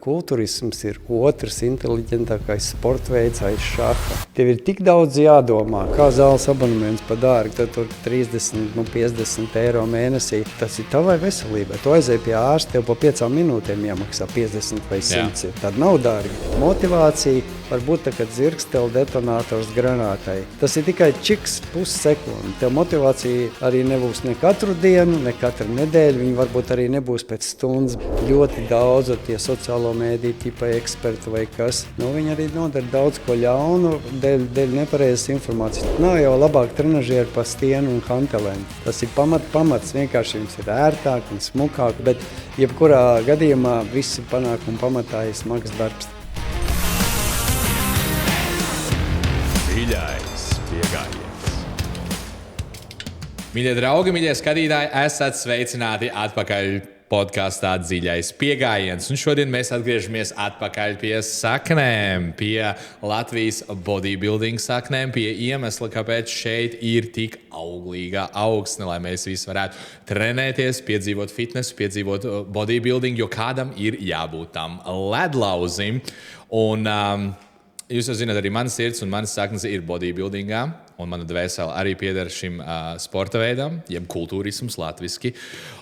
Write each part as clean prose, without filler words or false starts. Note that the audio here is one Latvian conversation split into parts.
Kultūrisms ir otrs inteliģentākais sporta veids aiz šaha. Tev ir tik daudz jādomā, kā zāles abonements par dārgu, tad tur 30, 50 eiro mēnesī. Tas ir tavai veselībai. Tu aizēji pie ārsta, tev pa 5 minūtēm jāmaksā 50 vai 100. Tad nav dārgi. Motivācija var būt tā, kad zirgsteli detonators granātai. Tas ir tikai čiks pussekundi. Tev motivācija arī nebūs ne katru dienu, ne katru nedēļu. Viņa varbūt arī nebūs pēc stundas. Ļoti daudz tie sociālo mēdīju tipa eksperti vai kas. Viņi arī nodara daudz ko ļaunu dēļ nepareizas informācijas. Nav jau labāk trenažieri pa stienu un hantelēm. Tas ir pamats. Vienkārši jums ir ērtāk un smukāk, bet jebkurā gadījumā visi panākumi pamatā ir smags darbs. Dziļais piegājiens. Mīļie draugi, mīļie skatītāji, esat sveicināti atpakaļ podkastā Dziļais piegājiens. Un šodien mēs atgriežamies atpakaļ pie saknēm, pie Latvijas bodybuilding saknēm, pie iemesla, kāpēc šeit ir tik auglīga augsne, lai mēs visi varētu trenēties, piedzīvot fitnesu, piedzīvot bodybuilding, jo kādam ir jābūt tam ledlauzim. Un jūs jau zināt, arī manas sirds un manas saknes ir bodybuildingā, un mana dvēsele arī pieder šim sporta veidam, jeb kultūrisms latviski.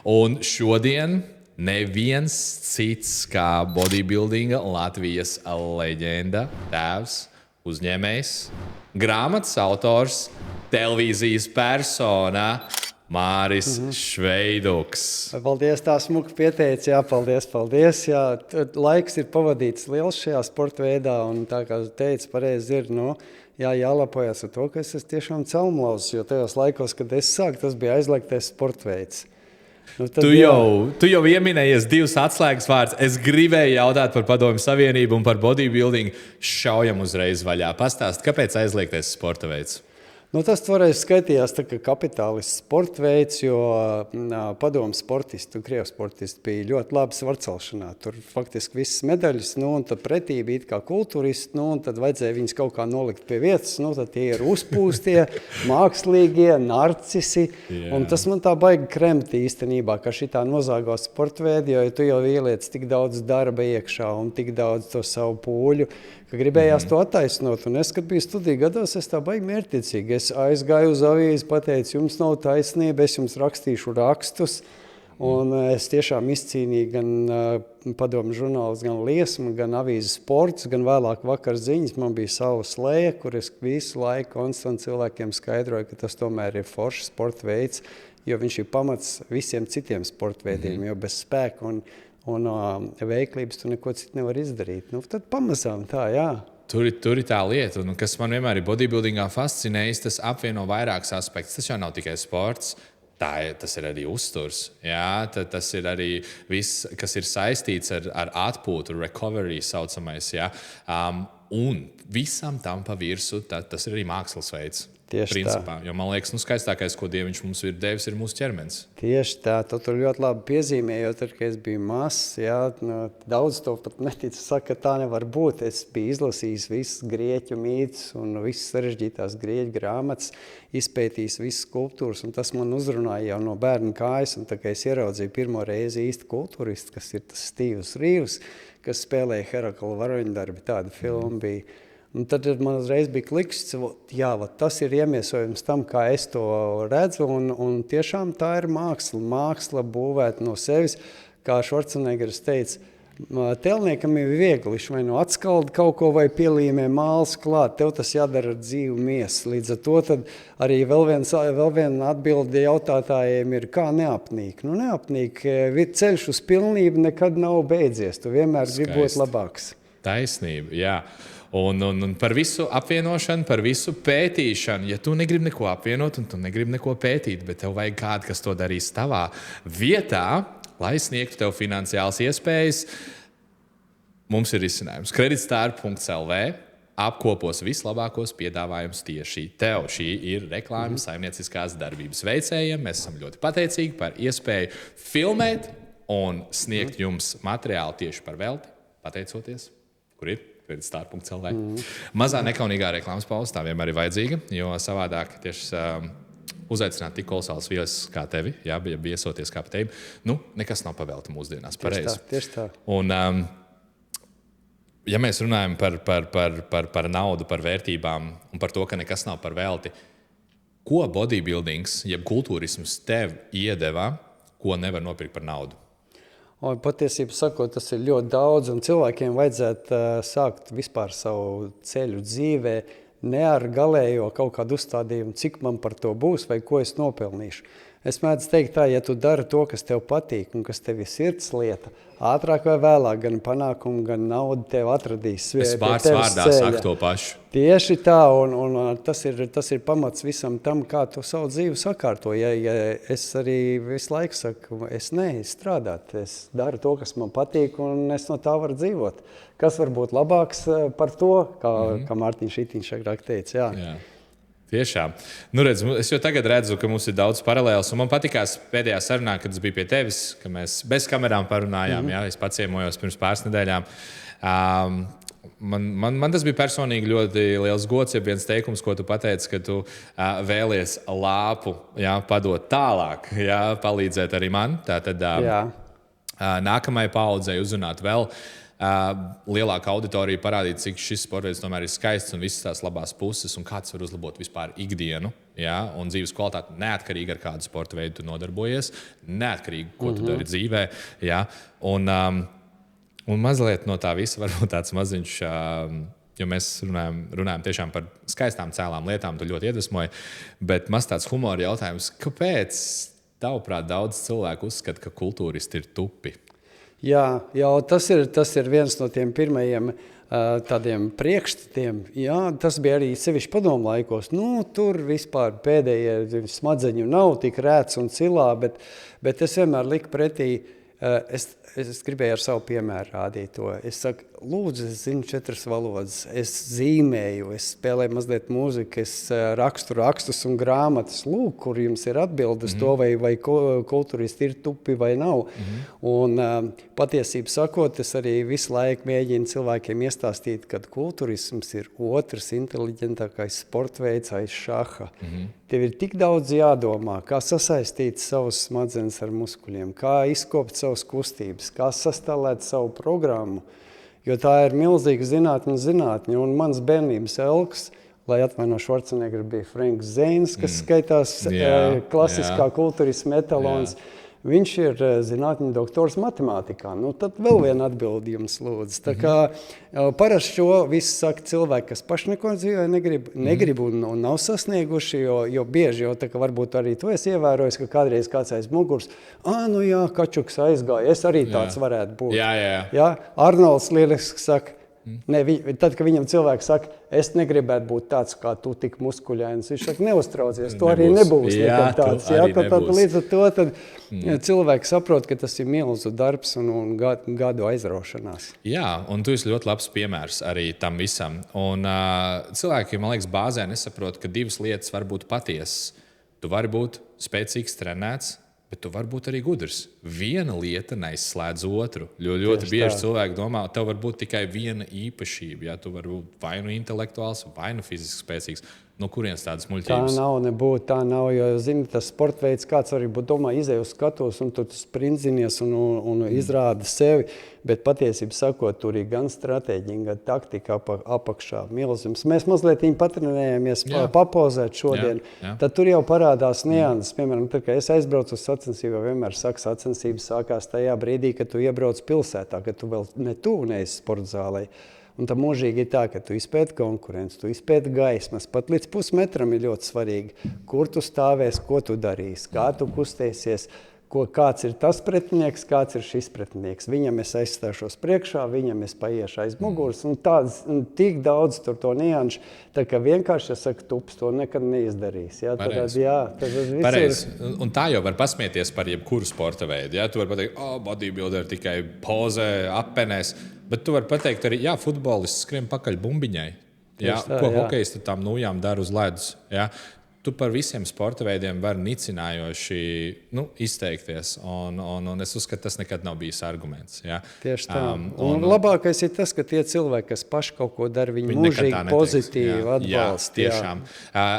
Un šodien neviens cits kā bodybuildinga Latvijas leģenda, tēvs, uzņēmējs, grāmatas autors, televīzijas persona Māris Šveiduks. Paldies, tā smuki pieteici. Jā, paldies. Jā, laiks ir pavadīts liels šajā sporta veidā, un tā kā teici, pareizi ir, jālepojas ar to, ka es esmu tiešām celmlauzis, jo tajos laikos, kad es sāku, tas bija aizliegtais sporta veids. Tu jau ieminējies divus atslēgas vārdus. Es gribēju jautāt par Padomju Savienību un par bodybuilding. Šaujam uzreiz vaļā. Pastāst, kāpēc aizliegtais sporta veids? Tas toreiz skaitījās tā kā kapitālists sporta veids, jo padomu sportisti, Krievu sportisti bija ļoti labi svarcelšanā. Tur faktiski visas medaļas, un tad pretī bija it kā kultūristi, un tad vajadzēja viņus kaut kā nolikt pie vietas, tad tie ir uzpūstie, mākslīgie, narcisi, un tas man tā baigi kremti īstenībā, ka šitā nozāgo sporta veidu, jo tu jau ieliec tik daudz darba iekšā un tik daudz to savu pūļu, ka gribējās to attaisnot. Un es, kad biju studiju gados, es tā baigi mērķtiecīgi. Es aizgāju uz avīzi, pateicu, jums nav taisnība, es jums rakstīšu rakstus. Un es tiešām izcīnīju gan padomu žurnālus, gan liesmu, gan avīzes sports, gan vēlāk vakar ziņas. Man bija sava slēja, kur es visu laiku konstanti cilvēkiem skaidroju, ka tas tomēr ir foršs sporta veids, jo viņš ir pamats visiem citiem sporta veidiem, jo bez spēka un veiklības tu neko citu nevar izdarīt. Tad pamazām tā, jā. Tur ir tā lieta, un kas man vienmēr ir bodybuildingā fascinējis, tas apvieno vairākus aspektus. Tas jau nav tikai sports, tas ir arī uzturs. Jā, tas ir arī viss, kas ir saistīts ar atpūtu, recovery saucamais. Jā. Un visam tam pa virsu, tas ir arī mākslas veids. Tieši principā, jo man liekas, skaistākais, ko Dieviņš mums ir devis, ir mūsu ķermenis. Tieši tā, tu tur ļoti labi piezīmēji, jo tad, kad es biju mazs, daudz to pat netic, saka, ka tā nevar būt. Es biju izlasījis visas grieķu mītus un visas sarežģītās grieķu grāmatas, izpētījis visas skulptūras, un tas man uzrunāja jau no bērna kājas, un tā kā es ieraudzīju pirmo reizi īsti kultūristu, kas ir tas Stīvs Rīvs, kas spēlēja Herakla varoņdarbi, tāda filma bija. Un tad man uzreiz bija kliks, tas ir iemiesojums tam, kā es to redzu, un tiešām tā ir māksla būvēt no sevis, kā Švarcenegers teica, telniekam ir viegli, viņš vai atskalda kaut ko vai pielīmē māls klāt, tev tas jādara ar dzīvu miesu. Līdz ar to tad arī vēl viena atbilde jautātājiem ir, kā neapnīk. Neapnīk, ceļš uz pilnību nekad nav beidzies, tu vienmēr gribi būt labāks. Taisnība, jā. Un par visu apvienošanu, par visu pētīšanu. Ja tu negribi neko apvienot un tu negribi neko pētīt, bet tev vajag kādu, kas to darīs tavā vietā, lai sniegtu tev finansiālas iespējas, mums ir risinājums. Kreditstar.lv apkopos vislabākos piedāvājumus tieši tev. Šī ir reklāmas saimnieciskās darbības veicējiem. Mēs esam ļoti pateicīgi par iespēju filmēt un sniegt jums materiālu tieši par velti, pateicoties, kur ir Kreditstar.lv. Mazā nekaunīgā reklāmas pauze tā vienmēr ir vajadzīga, jo savādāk tieši uzaicināt tik kolosāls viesus kā tevi, ja viesoties kā pa tevi, nekas nav pavelti mūsdienās. Pareizi. Tieši tā. Un ja mēs runājam par naudu, par vērtībām un par to, ka nekas nav par velti, ko bodybuildings, jeb kultūrisms tev iedeva, ko nevar nopirkt par naudu? Patiesībā sakot, tas ir ļoti daudz, un cilvēkiem vajadzētu sākt vispār savu ceļu dzīvē, ne ar galējo kaut kādu uzstādījumu, cik man par to būs vai ko es nopelnīšu. Es mēdzu teikt tā, ja tu dari to, kas tev patīk un kas tev ir sirds lieta, ātrāk vai vēlāk gan panākumu, gan naudu tev atradīs. Es vārds vārdā saku to pašu. Tieši tā, un tas ir pamats visam tam, kā tu savu dzīvi sakārto. Ja es arī visu laiku saku, es strādāt, es daru to, kas man patīk, un es no tā varu dzīvot. Kas var būt labāks par to, kā Mārtiņš Itiņš agrāk teica. Jā. Tiešām. Nu, redz, es jau tagad redzu, ka mums ir daudz paralēlas. Man patīkās pēdējā sarunā, kad es biju pie tevis, ka mēs bez kamerām parunājām. Jā, es paciemojos pirms pāris nedēļām. Man tas bija personīgi ļoti liels gods, ja viens teikums, ko tu pateici, ka tu vēlies lāpu padot tālāk, palīdzēt arī man. Tātad nākamajai paaudzei uzrunāt vēl lielāka auditorija, parādīt, cik šis sports veids tomēr ir skaists un visas tās labās puses, un kāds var uzlabot vispār ikdienu, un dzīves kvalitāti neatkarīgi ar kādu sporta veidu tu nodarbojies, neatkarīgi, ko tu dari dzīvē. Un mazliet no tā visa varbūt tāds maziņš, jo mēs runājam tiešām par skaistām cēlām lietām, tu ļoti iedvesmoji, bet maz tāds humora jautājums, kāpēc tavuprāt daudz cilvēku uzskata, ka kultūristi ir tupi? Jā, tas ir viens no tiem pirmajiem tādiem priekšstatiem. Jā, tas bija arī sevišķi padomu laikos. Tur vispār pēdējie smadzeņu nav tik rēts un cilā, bet es vienmēr liku pretī, es gribēju ar savu piemēru rādīt to. Es saku, lūdzu, es zinu 4 valodas, es zīmēju, es spēlēju mazliet mūziku, es rakstu rakstus un grāmatas. Lūk, kur jums ir atbildes to, vai kultūristi ir tupi vai nav. Un patiesību sakot, es arī visu laiku mēģinu cilvēkiem iestāstīt, ka kultūrisms ir otrs inteliģentākais sportveids aiz šaha. Tev ir tik daudz jādomā, kā sasaistīt savus smadzenes ar muskuļiem, kā izkopt savas kustības, kā sastāvēt savu programmu, jo tā ir milzīga zinātņa. Un mans bērnības elks, lai atvaino Švarcenegger, bija Franks Zeins, kas skaitās klasiskā kultūrisma etalons. Viņš ir zinātņu doktors matemātikā. Tad vēl viena atbildi jums lūdzu. Tā kā parasti šo visu saka cilvēki, kas paši neko dzīvē negrib un nav sasnieguši, jo bieži jau tā kā varbūt arī to es ievērojis, ka kādreiz kāds aiz muguras, Kačuks aizgāja, es arī tāds varētu būt. Jā. Arnolds lieliski saka, tad, kad viņam cilvēks saka, es negribētu būt tāds, kā tu tik muskuļains, viņš saka, neuztraucies, to arī nebūs nekad tāds. Tad līdz ar to tad cilvēki saprot, ka tas ir milzu darbs un gadu aizraušanās. Jā, un tu esi ļoti labs piemērs arī tam visam. Un cilvēki, man liekas, bāzē nesaprot, ka 2 lietas var būt patiesas. Tu vari būt spēcīgs, trenēts, bet tu vari būt arī gudrs. Viena lieta neizslēdz otru. Ļoti bieži cilvēki domā, ka tev var būt tikai viena īpašība. Tu vari būt vai nu intelektuāls, vai nu fiziski spēcīgs. No kurienes tādas muļķības? Tā nav, jo, zini, tas sportveids, kāds arī būtu domā, izej uz skatos un tu sprintzinies un izrāda sevi, bet patiesībā sakot, tur ir gan stratēģija, gan taktika apakšā milzums. Mēs mazliet patrenējāmies papozēt šodien, tad tur jau parādās nianses. Piemēram, tad, kad es aizbraucu uz sacensību, vienmēr saku, sacensības sākās tajā brīdī, kad tu iebrauc pilsētā, kad tu vēl neesi sporta zālē. Un tā mūžīgi ir tā, ka tu izpēti konkurenci, tu izpēti gaismas. Pat līdz pusmetram ir ļoti svarīgi, kur tu stāvēsi, ko tu darīsi, kā tu kustēsies, kāds ir tas pretinieks, kāds ir šis pretinieks. Viņam es aizstāšos priekšā, viņam es paiešu aiz muguras. Un tik daudz tur to nianšu, tā ka vienkārši, ja saka, tups to nekad neizdarīs. Pareizi. Un tā jau var pasmieties par jebkuru sporta veidu. Tu vari pateikt, bodybuilder tikai pozē, appenēs. Bet tu vari pateikt arī, futbolists skrien pakaļ bumbiņai. Ko hokejisti tam nūjām dara uz ledus. Tu par visiem sporta veidiem vari nicinājoši izteikties. Un es uzskatu, tas nekad nav bijis arguments. Tieši tā. Un labākais ir tas, ka tie cilvēki, kas paši kaut ko dara, viņi mūžīgi pozitīvi atbalsta. Tiešām.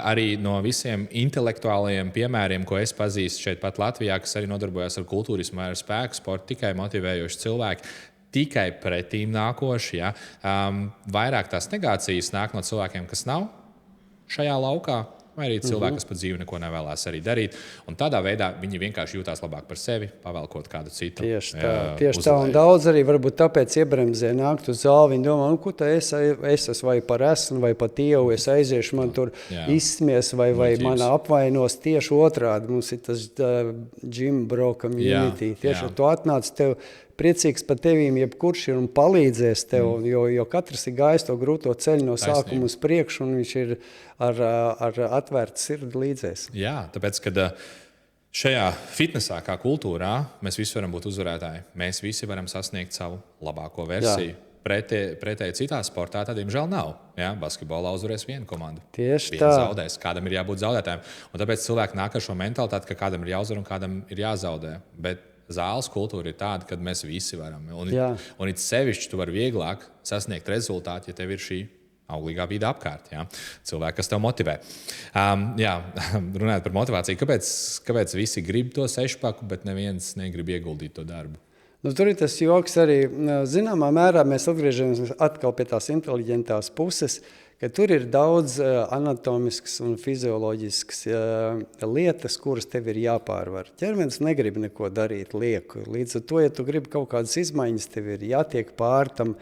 Arī no visiem intelektuālajiem piemēriem, ko es pazīstu šeit pat Latvijā, kas arī nodarbojas ar kultūrismu vai ar spēku sportu, tikai motivējoši cilvēki. tikai pretīm nākoši. Ja? Vairāk tās negācijas nāk no cilvēkiem, kas nav šajā laukā. Vai arī cilvēki, kas pat dzīvi neko nevēlas arī darīt. Un tādā veidā viņi vienkārši jūtās labāk par sevi, pavēlkot kādu citu. Tieši tā. Un daudz arī varbūt tāpēc iebremzē nākt uz zāli. Viņi domā, ko tā es esmu vai par esmu, vai par Dievu, es aiziešu, man tur izsmies, vai man apvainos. Tieši otrādi mums ir tas Jim Bro community. Tieši tu atnāc tev priecīgs par tevīm, jebkurš ir un palīdzēs tev, jo katrs ir gājis to grūto ceļu no sākuma uz priekšu, un viņš ir ar atvērtu sirdi līdzēs. Jā, tāpēc, kad šajā fitnesā kā kultūrā mēs visi varam būt uzvarētāji. Mēs visi varam sasniegt savu labāko versiju. Pretēji citā sportā, tad, diemžēl, nav. Ja? Basketbolā uzvarēs viena komanda. Tieši tā. Viens zaudēs, kādam ir jābūt zaudētājiem. Un tāpēc cilvēki nāk ar šo mentalitāti, ka kādam ir jāuzvar un kādam ir jāzaudē. Bet zāles kultūra ir tāda, ka mēs visi varam. Un it sevišķi tu vari vieglāk sasniegt rezultātu, ja tev ir šī auglīgā vide apkārt. Ja? Cilvēki, kas tev motivē. Runājot par motivāciju, kāpēc visi grib to sešpaku, bet neviens negrib ieguldīt to darbu? Tur ir tas joks arī. Zināmā mērā mēs atgriežamies atkal pie tās inteliģentās puses, ka tur ir daudz anatomiskas un fizioloģiskas lietas, kuras tev ir jāpārvar. Ķermenis negrib neko darīt lieku. Līdz ar to, ja tu gribi kaut kādas izmaiņas, tev ir jātiek pār tam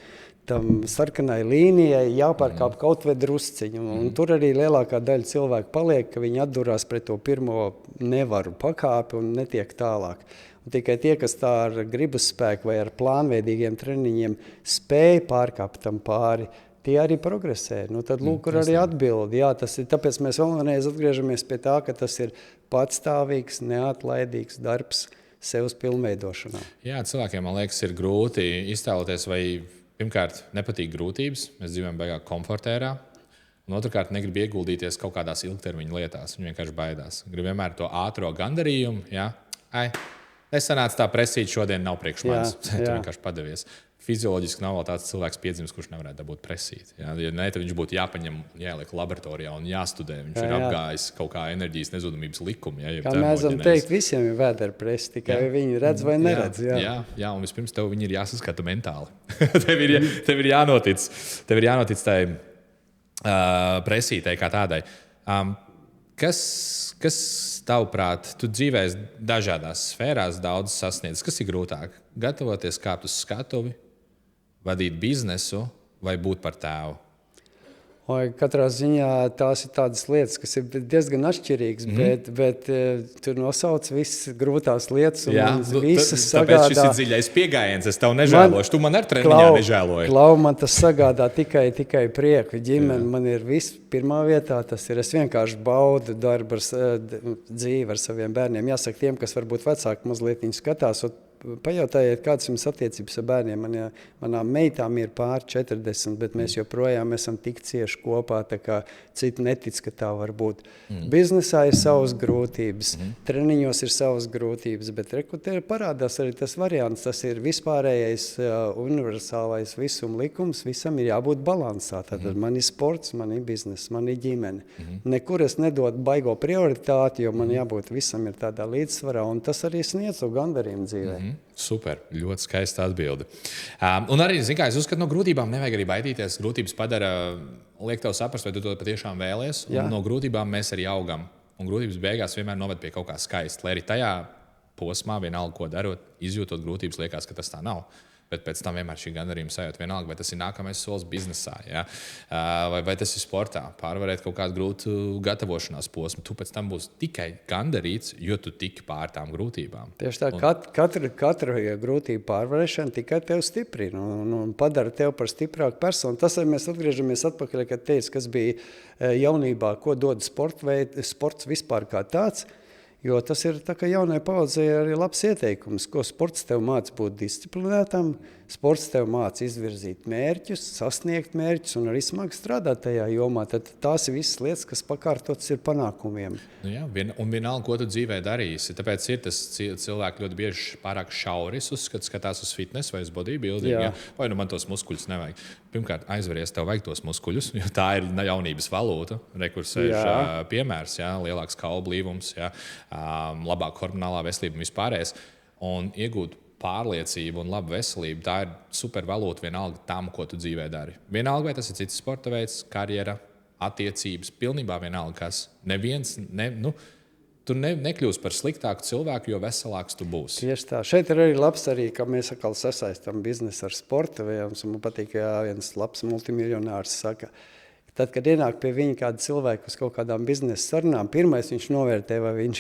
sarkanai līnijai, jāpārkāp kaut vai drusciņu. Un tur arī lielākā daļa cilvēku paliek, ka viņi atdurās pret to pirmo nevaru pakāpi un netiek tālāk. Un tikai tie, kas tā ar gribas spēku vai ar plānveidīgiem treniņiem spēja pārkāpt tam pāri, tie arī progresē. Tad lūk, arī atbildi. Jā, tas ir, tāpēc mēs vēlreiz atgriežamies pie tā, ka tas ir patstāvīgs, neatlaidīgs darbs sevs pilnveidošanā. Jā, cilvēkiem, man liekas, ir grūti iztēloties, vai pirmkārt nepatīk grūtības. Mēs dzīvojam baigā komfortērā. Un otrkārt, negrib ieguldīties kaut kādās ilgtermiņa lietās. Viņi vienkārši baidās. Grib vienmēr to ātro gandarījumu. Ja? Nesanāca tā presīt, šodien nav priekš manis. Tu vienkārši padavies. Fizioloģiski nav vēl tāds cilvēks piedzimis, kurš nevarētu dabūt presīt. Ja ne, tad viņš būtu jāpaņem, jāieliek laboratorijā un jāstudē. Viņš ir apgājis kaut kā enerģijas nezudumības likumu. Ja, kā mēs varam teikt, visiem ir vēdera presa, tikai viņi redz vai neredz. Jā, un vispirms tev viņi ir jāsaskata mentāli. tev ir jānotic tai presītei kā tādai. Kas tavuprāt, tu dzīvēs dažādās sfērās, daudz sasniedz? Kas ir grūtāk? Gatavoties kāpt uz skatuvi, vadīt biznesu vai būt par tēvu? Katrā ziņā tās ir tādas lietas, kas ir diezgan atšķirīgas, bet tur nosauc visas grūtās lietas un visas sagādā. Tāpēc šis ir dziļais piegājiens, es tev nežēlošu. Tu man ar treniņā nežēloji. Man tas sagādā tikai prieku. Ģimene man ir viss pirmā vietā, tas ir, es vienkārši baudu darbu dzīvi ar saviem bērniem. Jāsaka tiem, kas varbūt vecāki mazliet viņi skatās, pajautājiet, kādas jums attiecības ar bērniem. Manām meitām ir pār 40, bet mēs joprojām esam tik cieši kopā, tā kā citi netic, ka tā var būt. Biznesā ir savas grūtības, treniņos ir savas grūtības, bet te parādās arī tas variants, tas ir vispārējais universālais visuma likums, visam ir jābūt balansā. Tātad man ir sports, man ir bizness, man ir ģimene. Nekur es nedodu baigo prioritāti, jo man jābūt visam ir tādā līdzsvarā, un tas arī sniedz to gandarījumu dzīvē. Super, ļoti skaista atbilde. Un arī, es uzskatu, no grūtībām nevajag arī baidīties. Grūtības padara, liek tev saprast, vai tu to patiešām vēlies. Un no grūtībām mēs arī augam. Un grūtības beigās vienmēr noved pie kaut kā skaista. Lai arī tajā posmā, vienalga, ko darot, izjūtot grūtības, liekas, ka tas tā nav. Bet pēc tam vienmēr šī gandarījuma sajūta vienalga, vai tas ir nākamais solis biznesā, ja? Vai tas ir sportā, pārvarēt kaut kādu grūtu gatavošanās posmu. Tu pēc tam būsi tikai gandarīts, jo tu tiki pār tām grūtībām. Tieši tā, katra grūtība pārvarēšana tikai tev stiprina un padara tev par stiprāku personu. Tas arī mēs atgriežamies atpakaļ, kad teicu, kas bija jaunībā, ko dod sports vispār kā tāds. Jo tas ir tā, ka jaunai paudzei arī labs ieteikums, ko sports tev māc būt disciplinētam, sports tev māc izvirzīt mērķus, sasniegt mērķus un arī smagi strādāt tajā jomā. Tad tās ir visas lietas, kas pakārtotas ir panākumiem. Un vienalga, ko tu dzīvē darīsi. Tāpēc ir tas cilvēki ļoti bieži pārāk šauris skatās uz fitness vai uz bodybuilding. Ja? Vai nu man tos muskuļus nevajag. Pirmkārt, aizveries, tev vajag tos muskuļus, jo tā ir jaunības valūta. Rekursējuši piemērs, lielāks kaulu blīvums, labāka hormonālā veselība un vispārējais. Un iegūt pārliecība un laba veselība, tā ir supervalūta vienalga tam, ko tu dzīvē dari. Vienalga, vai tas ir cits sporta veids, karjera, attiecības, pilnībā vienalga kas. Neviens, tu nekļūsi par sliktāku cilvēku, jo veselāks tu būsi. Tieši tā. Šeit ir arī labs, ka mēs atkal sasaistām biznesu ar sporta veidiem. Man patīk, ka viens labs multimiljonārs saka, tad, kad ienāk pie viņa kāda cilvēka uz kaut kādām biznesa sarunām, pirmais viņš novērtē, vai viņš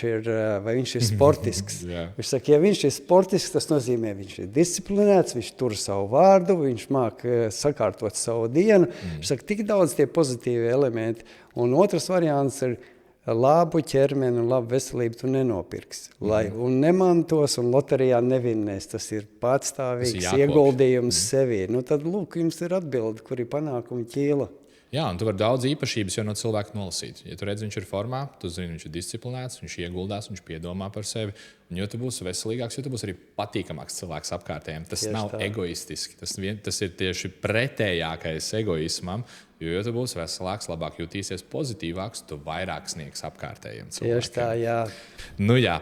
ir sportisks. Viņš saka, ja viņš ir sportisks, tas nozīmē, viņš ir disciplinēts, viņš tur savu vārdu, viņš māk sakārtot savu dienu. Viņš saka, tik daudz tie pozitīvi elementi. Un otrs variants ir, labu ķermeni un labu veselību tu nenopirksi. Un nemantos un loterijā nevinnēs. Tas ir patstāvīgs ieguldījums sevī. Tad, lūk, jums ir atbilde, kur ir panākuma ķīla. Jā, un tu vari daudz īpašības jau no cilvēka nolasīt. Ja tu redzi, viņš ir formā, tu zini, viņš ir disciplinēts, viņš ieguldās, viņš piedomā par sevi. Un jo tu būsi veselīgāks, jo tu būsi arī patīkamāks cilvēks apkārtējiem. Tas nav egoistiski. Tas ir tieši pretējākais egoismam. Jo tu būsi veselāks, labāk jutīsies, pozitīvāks, tu vairāk sniegs apkārtējiem cilvēkiem. Tieši tā, jā. Jā.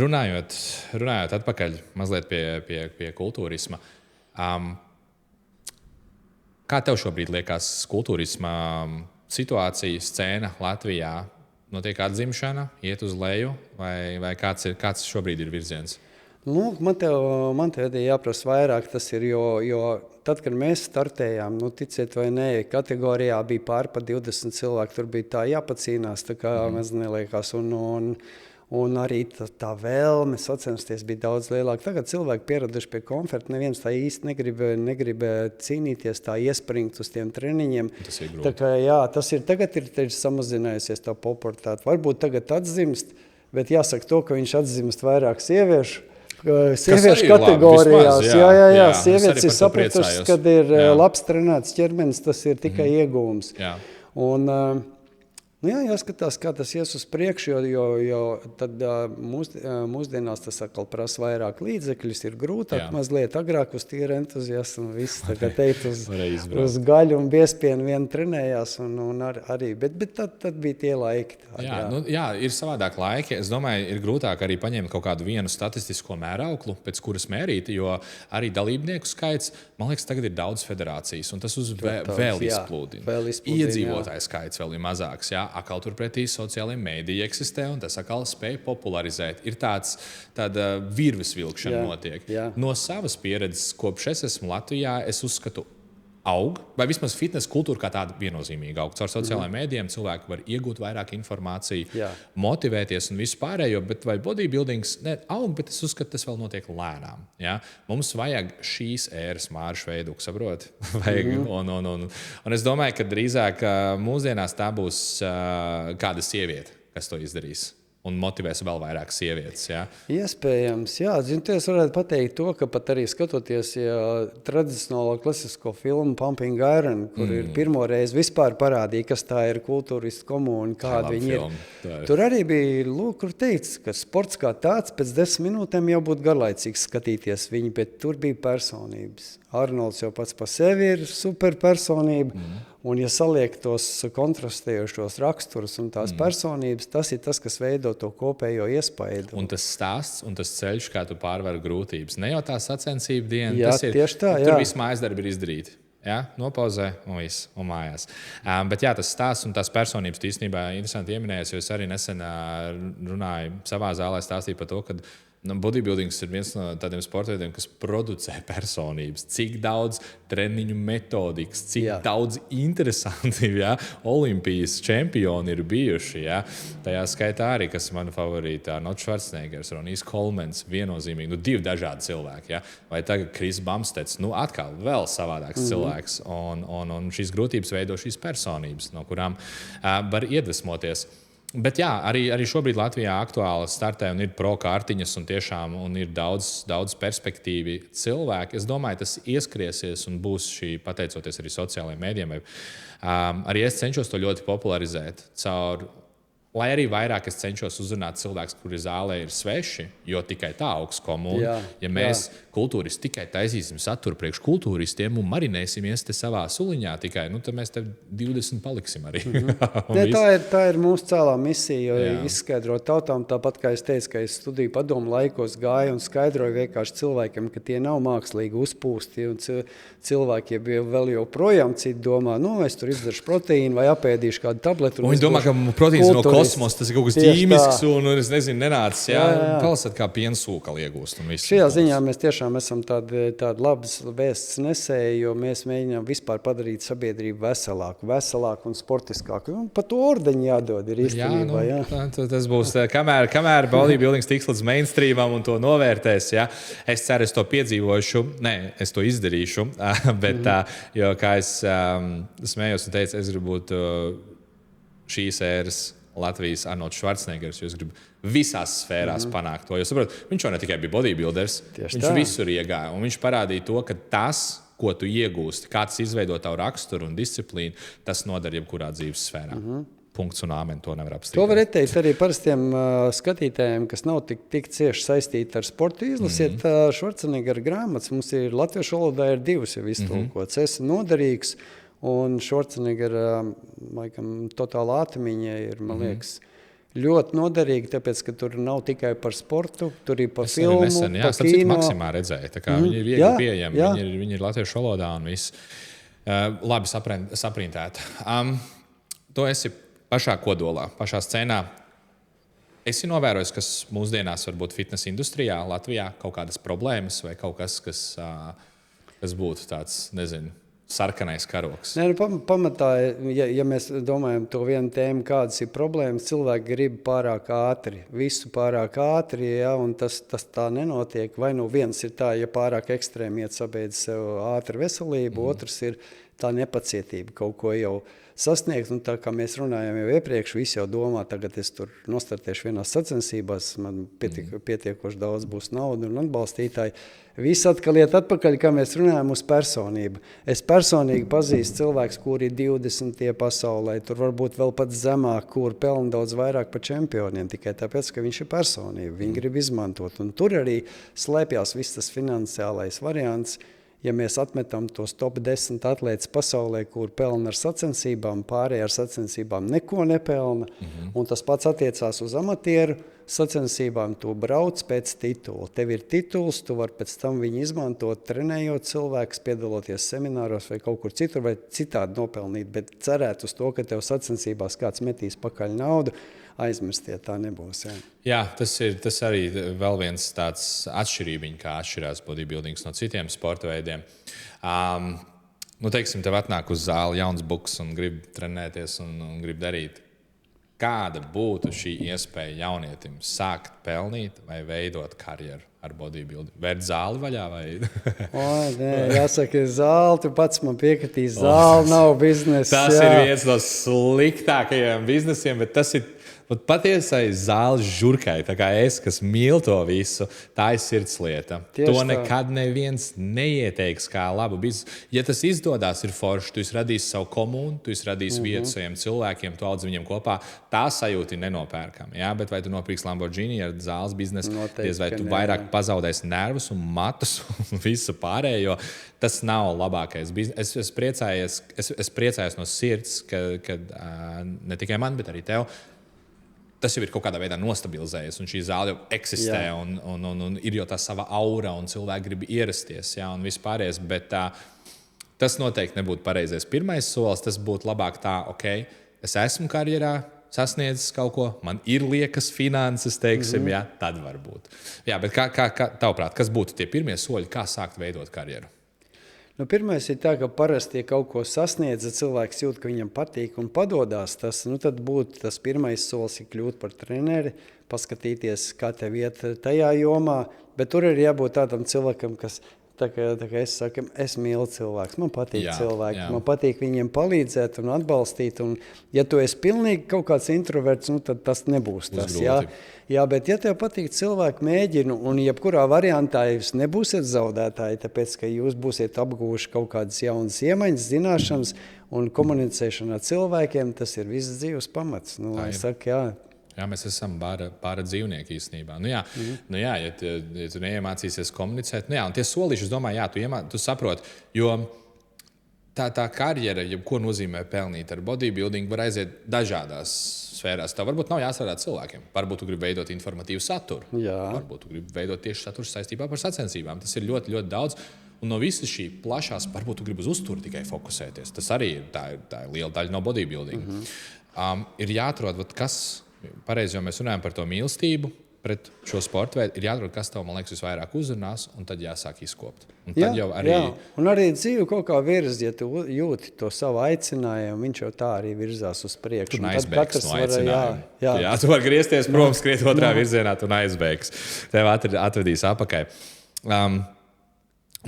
Runājot atpakaļ mazliet pie kultūrisma. Kā tev šobrīd liekas kultūrisma situācija, scēna Latvijā? Notiek atzimšana, iet uz leju, vai kāds šobrīd ir virziens? Man tev jāprasa vairāk, tas ir, jo tad, kad mēs startējām, ticiet vai nē, kategorijā bija pār pa 20 cilvēku, tur bija tā jāpacīnās, tā kā mēs neliekās, un arī tā vēlme sacensties bija daudz lielāka. Tagad cilvēki pieraduši pie komforta, neviens tā īsti negrib cīnīties, tā iespringt uz tiem treniņiem. Tas ir grūti. Tā kā, tagad ir samazinājusies tā popularitāte. Varbūt tagad atzimst, bet jāsaka to, ka viņš atzimst vairāk sieviešu kategorijās. Jā, sievietes ir sapratušas, kad ir labs trenēts ķermenis, tas ir tikai iegūms. Jā. Un, jāskatās, kā tas ies uz priekšu, jo tad mūsdienās tas atkal prasa vairāk līdzekļus, ir grūtāk, mazliet agrāk uz tīra entuziasmu, viss tagad teikt uz gaļu un biespienu vien trenējās, un arī, bet tad bija tie laiki. Jā, ir savādāk laiki. Es domāju, ir grūtāk arī paņemt kaut kādu vienu statistisko mērauklu, pēc kuras mērīt, jo arī dalībnieku skaits, man liekas, tagad ir daudz federācijas, un tas vēl izplūdina. Iedzīvotāju skaits vēl ir mazāks, jā. Atkal turpretī sociālajie mēdīji eksistē, un tas atkal spēj popularizēt. Ir tāda virves vilkšana notiek. Jā. No savas pieredzes, kopš es esmu Latvijā, es uzskatu aug, vai vismaz fitnesa kultūra kā tāda viennozīmīga aug. Caur sociālajiem mēdījiem cilvēki var iegūt vairāk informāciju, motivēties un visu pārējo, bet vai bodybuildings aug, bet es uzskatu, tas vēl notiek lēnām. Ja? Mums vajag šīs ēras Mārša Veiduku, saproti? Un es domāju, ka drīzāk mūsdienās tā būs kāda sieviete, kas to izdarīs. Un motivēs vēl vairāk sievietes. Ja? Iespējams, jā. Es varētu pateikt to, ka pat arī skatoties tradicionālo klasisko filmu Pumping Iron, kur ir pirmo reizi vispār parādīja, kas tā ir kultūristu komūna, kāda viņi ir. Tur arī bija, kur teikts, ka sports kā tāds pēc 10 minūtēm jau būtu garlaicīgs skatīties viņu, bet tur bija personības. Arnolds jau pats par sevi ir superpersonība. Un, ja saliek tos kontrastējošos raksturus un tās personības, tas ir tas, kas veido to kopējo iespaidu. Un tas stāsts un tas ceļš, kā tu pārvari grūtības. Ne jau tā sacensība diena, jā, tas ir. Tieši tā, tur viss mājas darbi ir izdarīti. Ja? Nopauzē un viss, un mājās. Bet jā, tas stāsts un tās personības īstenībā interesanti ieminējas, jo es arī nesen runāju savā zālē, stāstīju par to, ka bodybuildings ir viens no tādiem sportveidiem, kas producē personības. Cik daudz treniņu metodikas, cik daudz interesanti Olimpijas čempioni ir bijuši. Ja? Tajā skaitā arī, kas ir mana favorīta, Arnolds Švarcnegers, Ronijs Kolmens, viennozīmīgi, 2 dažādi cilvēki. Ja? Vai tagad Kris Bamsteds, atkal vēl savādāks cilvēks. Un šīs grūtības veido šīs personības, no kurām var iedvesmoties. Bet jā, arī šobrīd Latvijā aktuāli startē un ir pro-kārtiņas un ir daudz perspektīvi cilvēki. Es domāju, tas ieskriesies un būs šī, pateicoties arī sociālajiem mēdījiem. Arī es cenšos to ļoti popularizēt caur lai arī vairāk es cenšos uzrunāt cilvēkus, kuri zālē ir sveši, jo tikai tā augs komūna. Ja mēs kultūristi tikai taisīsim saturu priekš kultūristiem un marinēsimies te savā suliņā tikai, tad mēs te 20 paliksim arī. Tā ir mūsu cēlā misija, jo izskaidrot tautām, tāpat kā es teicu, ka es studiju padomu laikos gāju un skaidroju vienkārši cilvēkiem, ka tie nav mākslīgi uzpūsti, un cilvēki vēl joprojām citi domā, es tur izdaršu proteīnu vai apēdīšu kādu tabletu. Un viņi domā, ka proteīns no kosmosa, tas ir kaut kas ķīmisks un es nezinu, nenācis, palasat kā piensūkali iegūst un viss. Šajā ziņā mēs tiešām esam tādi labas vēsts nesēji, jo mēs mēģinām vispār padarīt sabiedrību veselāku un sportiskāku. Un pat to ordeņu jādod ir īstenībā. Tas būs, kamēr bodybuildings tiks līdz mainstreamam un to novērtēs, es ceru, es to piedzīvošu, es to izdarīšu, bet jo kā es smējos un teicu, es gribu būt šīs ēras Latvijas Arnolds Švarcneggers, jo es gribu visās sfērās panākt to. Jo, saprot, viņš jau ne tikai bija bodybuilders, viņš visur iegāja. Un viņš parādīja to, ka tas, ko tu iegūsti, kā tas izveido tavu raksturu un disciplīnu, tas noder jebkurā dzīves sfērā. Punkts un āmen, to nevar apstrīdēt. To var ieteikt arī parastiem skatītājiem, kas nav tik cieši saistīti ar sportu. Izlasiet Švarcneggera grāmatas. Mums ir latviešu valodā ir 2 jau iztulkots. Esmu noderīgs. Un Švarcneggera, totāla ātmiņa ir, man liekas, ļoti noderīga, tāpēc, ka tur nav tikai par sportu, tur ir par filmu, par kino. Maksimā redzēja, tā kā viņi ir viegli pieejami, viņi ir latviešu valodā un viss labi saprintēta. To esi pašā kodolā, pašā scēnā. Esi novērojis, kas mūsdienās varbūt fitness industrijā, Latvijā, kaut kādas problēmas vai kaut kas, kas būtu tāds, nezinu, sarkanais karoks. Pamatā, ja mēs domājam to vienu tēmu, kādas ir problēmas, cilvēki grib pārāk ātri, visu pārāk ātri, un tas tā nenotiek. Vai viens ir tā, ja pārāk ekstrēmi iet sabeidz sev ātri veselību, otrs ir tā nepacietība kaut ko jau sasniegt, un tā kā mēs runājām jau iepriekš, visi jau domā, tagad es tur nostartēšu vienās sacensībās, man pietiekoši daudz būs nauda un atbalstītāji. Viss atkal iet atpakaļ, kā mēs runājam, uz personību. Es personīgi pazīstu cilvēks, kuri ir 20. pasaulē, tur varbūt vēl pat zemāk, kur pelna daudz vairāk par čempioniem, tikai tāpēc, ka viņš ir personība, viņi grib izmantot. Un tur arī slēpjās viss tas finansiālais variants. Ja mēs atmetam tos top 10 atlētas pasaulē, kur pelna ar sacensībām, pārējie ar sacensībām neko nepelna, un tas pats attiecās uz amatieru sacensībām, tu brauc pēc titula. Tev ir tituls, tu vari pēc tam viņu izmantot, trenējot cilvēkus, piedaloties semināros vai kaut kur citur, vai citādi nopelnīt, bet cerēt uz to, ka tev sacensībās kāds metīs pakaļ naudu, aizmirstiet, tā nebūs. Jā, tas arī vēl viens tāds atšķirībiņš, kā atšķirās bodybuildings no citiem sporta veidiem. Teiksim, tev atnāk uz zāli jauns buks un grib trenēties un grib darīt. Kāda būtu šī iespēja jaunietim sākt pelnīt vai veidot karjeru ar bodybuilding? Vērt zāli vaļā vai? Jāsaka, zāli, tu pats man piekritīs, zāli nav biznesa. Tas ir viens no sliktākajiem biznesiem, bet tas ir patiesai zāles žurkai, tā kā es, kas mīl to visu, tā ir sirdslieta. Tieši to nekad neviens neieteiks kā labu biznesu. Ja tas izdodas, ir forši, tu radīsi savu komunu, tu radīsi vietu saviem cilvēkiem, tu audz viņiem kopā, tā sajūta ir nenopērkama. Ja? Bet vai tu nopirksi Lamborghini ar zāles biznesu, vai tu vairāk pazaudēsi nervus un matus un visu pārējo, tas nav labākais biznes. Es priecājos no sirds, ka ne tikai man, bet arī tev, tas jau ir kaut kādā veidā nostabilizējies, un šī zāle jau eksistē, un ir jau tā sava aura, un cilvēki grib ierasties, un vispārējais. Bet tas noteikti nebūtu pareizais pirmais solis. Tas būtu labāk tā, es esmu karjerā sasniedzis kaut ko, man ir liekas finanses, teiksim, tad varbūt. Jā, bet kā tavuprāt, kas būtu tie pirmie soļi, kā sākt veidot karjeru? Pirmais ir tā, ka parasti, ja kaut ko sasniedz, cilvēks jūt, ka viņam patīk un padodās, tad būtu tas pirmais solis ir kļūt par treneri, paskatīties, kā tev iet tajā jomā, bet tur ir jābūt tādam cilvēkam, kas Tā kā es saku, es mīlu cilvēkus, man patīk cilvēki, jā. man patīk viņiem palīdzēt un atbalstīt. Un, ja tu esi pilnīgi kaut kāds introverts, nu, tad tas nebūs tas. Jā, bet ja tev patīk cilvēki, mēģinu, un jebkurā variantā jūs nebūsiet zaudētāji, tāpēc, ka jūs būsiet apgūši kaut kādas jaunas iemaņas, zināšanas un komunicēšana ar cilvēkiem, tas ir viss dzīves pamats. Nu, es saku, jā. Jā, mēs esam pāra dzīvnieki īstenībā. Ja tu neiemācīsies komunicēt, un tie solīši, es domāju, tu saproti, jo tā karjera, ko nozīmē pelnīt ar bodybuilding, var aiziet dažādās sfērās. Tev varbūt nav jāstrādā cilvēkiem. Varbūt tu gribi veidot informatīvu saturu. Varbūt tu gribi veidot tieši saturu saistībā par sacensībām. Tas ir ļoti, ļoti daudz. Un no visas šī plašās, varbūt tu gribi uz uzturu tikai fokusēties. Tas arī tā ir liela daļa no bodybuilding. Ir jāatrod, kas... Pareizi, jo mēs runājam par to mīlestību pret šo sporta veidu, ir jāatrod, kas tev, man liekas, visvairāk uzrunās, un tad jāsāk izkopt. Un tad jau arī... Un arī dzīve kaut kā virz, ja tu jūti to savu aicinājumu, viņš jau tā arī virzās uz priekšu. Tu aizbēgs no aicinājuma. Jā, tu vari griezties prom, skriet otrā virzienā, tu aizbēgs. Tev atvedīs apakai.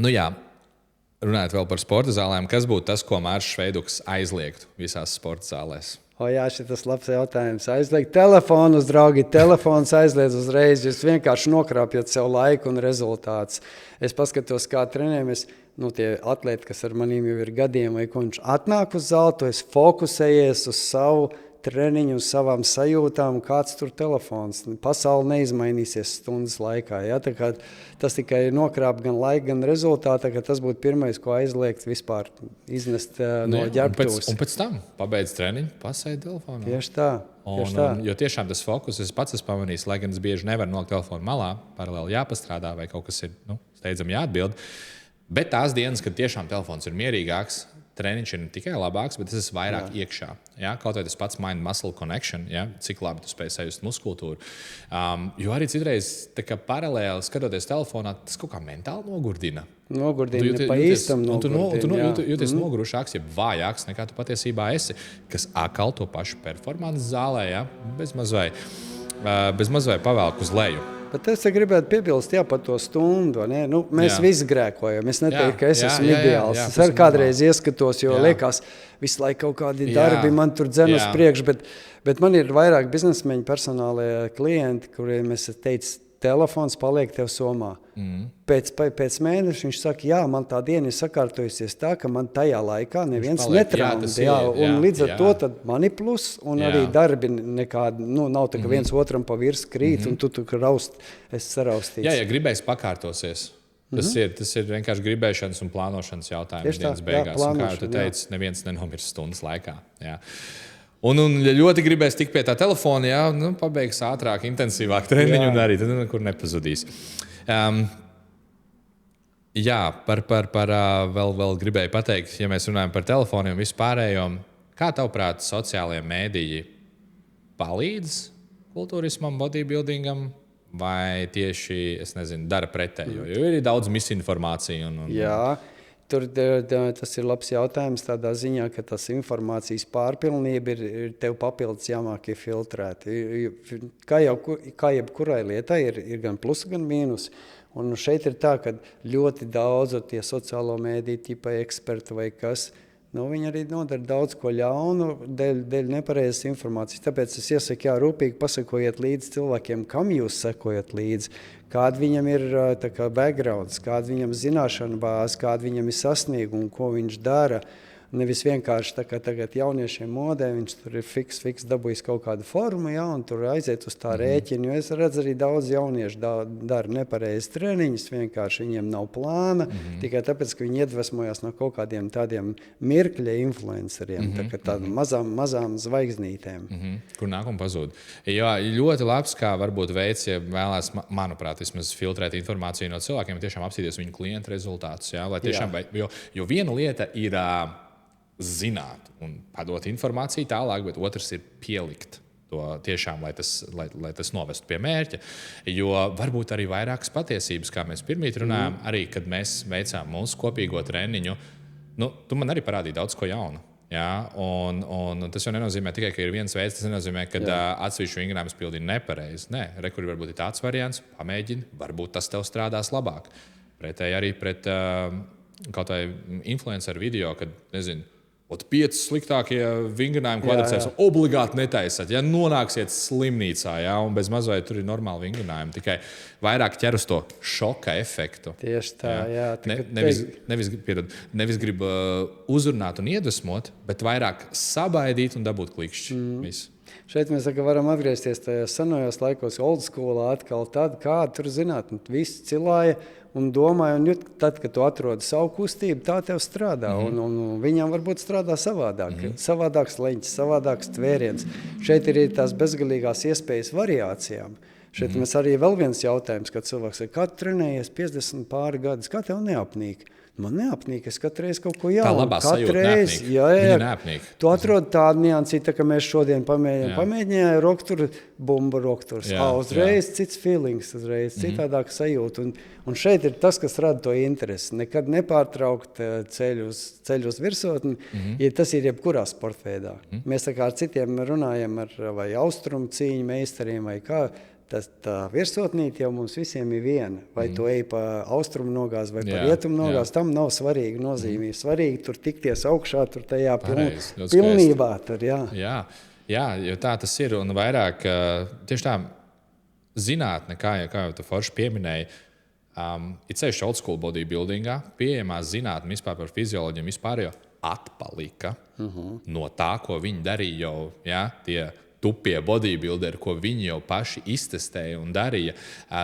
Runājot vēl par sporta zālēm, kas būtu tas, ko Mārs Šveiduks aizliegtu visās sporta zālēs? Šitas labs jautājums. Aizliegt telefonus, draugi, telefons aizliedz uzreiz. Jūs vienkārši nokrapjat sev laiku un rezultātus. Es paskatos, kā trenējamies. Tie atlēti, kas ar maniem jau ir gadiem, vai ko viņš atnāk uz zāli, tu esi fokusējies uz savu treniņu, uz savām sajūtām, kāds tur telefons. Pasaule neizmainīsies stundas laikā. Ja? Tā kā tas tikai nokrāp gan laiku, gan rezultātu, ka tas būtu pirmais, ko aizliegt vispār iznest no ģērbtuves. Un pēc tam pabeidz treniņu, pasēdi telefonā. Tieši tā. Jo tiešām tas fokus, es pats esmu pamanījis, lai gan es bieži nevaru nolikt telefonu malā, paralēli jāpastrādā vai kaut kas ir steidzami jāatbild. Bet tās dienas, kad tiešām telefons ir mierīgāks, treniņš ir ne tikai labāks, bet tas ir vairāk iekšā. Ja? Kaut vai tas pats mind-muscle connection, ja? Cik labi tu spēj sajust muskultūru. Jo arī citreiz, paralēli skatoties telefonā, tas kaut kā mentāli nogurdina. Nogurdina, pa īstam nogurdina. Tu jūties nogurušāks, ja vājāks nekā tu patiesībā esi, kas atkal to pašu performances zālē, ja? bez mazvai pavelk uz leju. Bet es gribētu piebilst par to stundu. Mēs visi grēkojam. Es neteiktu, ka es esmu ideāls. Es arī kādreiz ieskatos, jo liekas, visu laiku kaut kādi darbi man tur dzen uz priekšu. Bet man ir vairāk biznesmeņu personālie klienti, kuriem es teicu, telefons paliek tev somā. Pēc mēneša viņš saka, man tā diena ir sakārtojusies tā, ka man tajā laikā neviens netraumē. Un līdz ar to tad man ir plus, un arī darbi nekādi, nav tā, ka viens otram pa virs krīt, un tu raust, es saraustīts. Ja gribēs pakārtosies. Tas ir vienkārši gribēšanas un plānošanas jautājums dienas beigās. Un, kā jau tu teici, neviens nenomirs stundas laikā. Jā. Un ja ļoti gribēs tikt pie tā telefona, pabeigs ātrāk, intensīvāk treniņu un arī tad nekur nepazudīs. Vēl gribēju pateikt, ja mēs runājam par telefoniem un vispārējo, kā tavuprāt sociālajie mēdīji palīdz kultūrismam, bodybuildingam vai tieši, dara pretējo? Jo ir daudz misinformācija. Jā. Tas ir labs jautājums tādā ziņā, ka tas informācijas pārpilnība ir tev papildus jāmāk filtrēt. Kā jebkurai lietai ir gan plusi, gan mīnusi. Un šeit ir tā, ka ļoti daudz tie sociālo mēdīju tipa eksperti vai kas, viņi arī nodara daudz ko ļaunu dēļ nepareizas informācijas. Tāpēc es iesaku, rūpīgi pasekojiet līdzi cilvēkiem, kam jūs sekojat līdzi, kāda viņam ir backgrounds, kāda viņam zināšana bāze, kāda viņam ir sasniegumi, ko viņš dara. Nevis vienkārši tā kā tagad jauniešiem modē, viņš tur ir fiks dabūjis kaut kādu formu, un tur aiziet uz tā rēķinu. Jo es redzu arī daudz jauniešu dara nepareizes treniņus, vienkārši viņiem nav plāna, tikai tāpēc, ka viņi iedvesmojās no kaut kādiem tādiem mirkļa influenceriem, tādām mazām zvaigznītēm. Kur nāk un pazūd. Jā, ļoti labs, kā varbūt veids, ja vēlās, manuprāt, vismaz filtrēt informāciju no cilvēkiem, tiešām apsīties viņu klientu rezultātus. Lai tiešām, jo viena lieta ir zināt un padot informāciju tālāk, bet otrs ir pielikt to tiešām, lai tas novestu pie mērķa. Jo varbūt arī vairākas patiesības, kā mēs pirmīt runājām, arī, kad mēs veicām mūsu kopīgo treniņu, tu man arī parādīji daudz ko jaunu. Ja? Un tas jau nenozīmē tikai, ka ir viens veids, tas nenozīmē, ka atsevišķu vingrinājumus pildīja nepareizi. Nē, kur varbūt ir tāds variants, pamēģini, varbūt tas tev strādās labāk. Pretēji arī pret kaut vai influenceru video, kad, nezinu, 5 sliktākie vingrinājumi kvadrcēps obligāti netaisat. Ja nonāksiet slimnīcā, ja, un bez mazliet tur ir normāli vingrinājumi, tikai vairāk ķer uz to šoka efektu. Tieši tā, jā. Nevis grib uzrunāt un iedvesmot, bet vairāk sabaidīt un dabūt klikšķi. Šeit mēs varam atgriezties tajos senajos laikos, old schoolā atkal tad, kā tur zinātni, visi cilāja un domāja, un tad, kad tu atrodi savu kustību, tā tev strādā, un viņām varbūt strādā savādāk, savādāks leņķis, savādāks tvēriens. Šeit ir tās bezgalīgās iespējas variācijām. Šeit mēs arī vēl viens jautājums, kad cilvēks ir, kā tu trenējies 50 pāri gadus, kā tev neapnīk? Man neapnīk, es katru reizi kaut ko jaunu. Tā labā sajūta neapnīk. Viņa neapnīk. Tu atrod tādu niansi, tā kā mēs šodien pamēģinājām rokturu, bumba rokturs. Uzreiz cits feelings, uzreiz citādāk sajūta. Un šeit ir tas, kas rada to interesi. Nekad nepārtraukt ceļu uz virsotni, ja tas ir jebkurā sportveidā. Mēs tā kā ar citiem runājam vai austrumu cīņu meistariem vai kā. Tā virsotnīte jau mums visiem ir viena. Vai tu ej pa austrumu nogāzi vai pa rietumu nogāzi, tam nav svarīga nozīme. Svarīgi tur tikties augšā, tur tajā pilnībā. Tur, jā, jo tā tas ir. Un vairāk tieši tā zinātne, kā jau tu forši pieminēji, ir ceļš old school bodybuildingā, pieejamā zinātne vispār par fizioloģiju vispār jau atpalika no tā, ko viņi darīja jau, tie tupie bodybuilderi, ko viņi jau paši iztestēja un darīja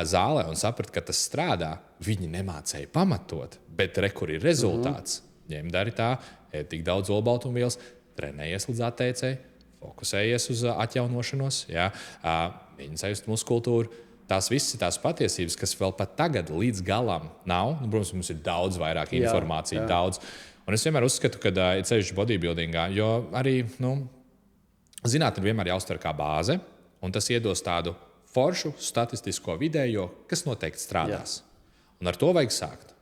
zālē un saprata, ka tas strādā. Viņi nemācēja pamatot, bet kur ir rezultāts. Ņem dari tā, ēd tik daudz olbaltumvielas, trenējies līdz atteicēji, fokusējies uz atjaunošanos, mēģini sajust muskultūru. Tās visas ir tās patiesības, kas vēl pat tagad līdz galam nav. Protams, mums ir daudz vairāk informācija, daudz. Un es vienmēr uzskatu, ka ir ceļš bodybuildingā, jo arī, zinātne vienmēr jāuztver kā bāze, un tas iedos tādu foršu statistisko vidējo, kas noteikti strādās. Un ar to vajag sākt.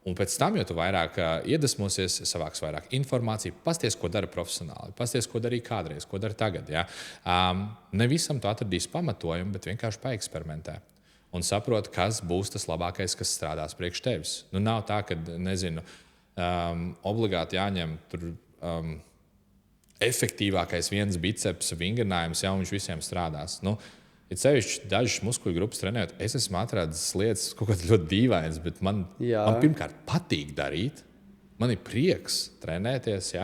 Un pēc tam, jo tu vairāk iedvesmosies, savāks vairāk informāciju, pasties, ko dara profesionāli, pasties, ko darīja kādreiz, ko dara tagad. Ja? Ne visam tu atradīsi pamatojumu, bet vienkārši paeksperimentē. Un saproti, kas būs tas labākais, kas strādās priekš tevis. Nav tā, ka, obligāti jāņem tur efektīvākais viens biceps vingrinājums, viņš visiem strādās. Ir sevišķi dažas muskuļu grupas trenējot. Es esmu atradzis lietas kaut kādas ļoti dīvainas, bet man pirmkārt patīk darīt. Man ir prieks trenēties,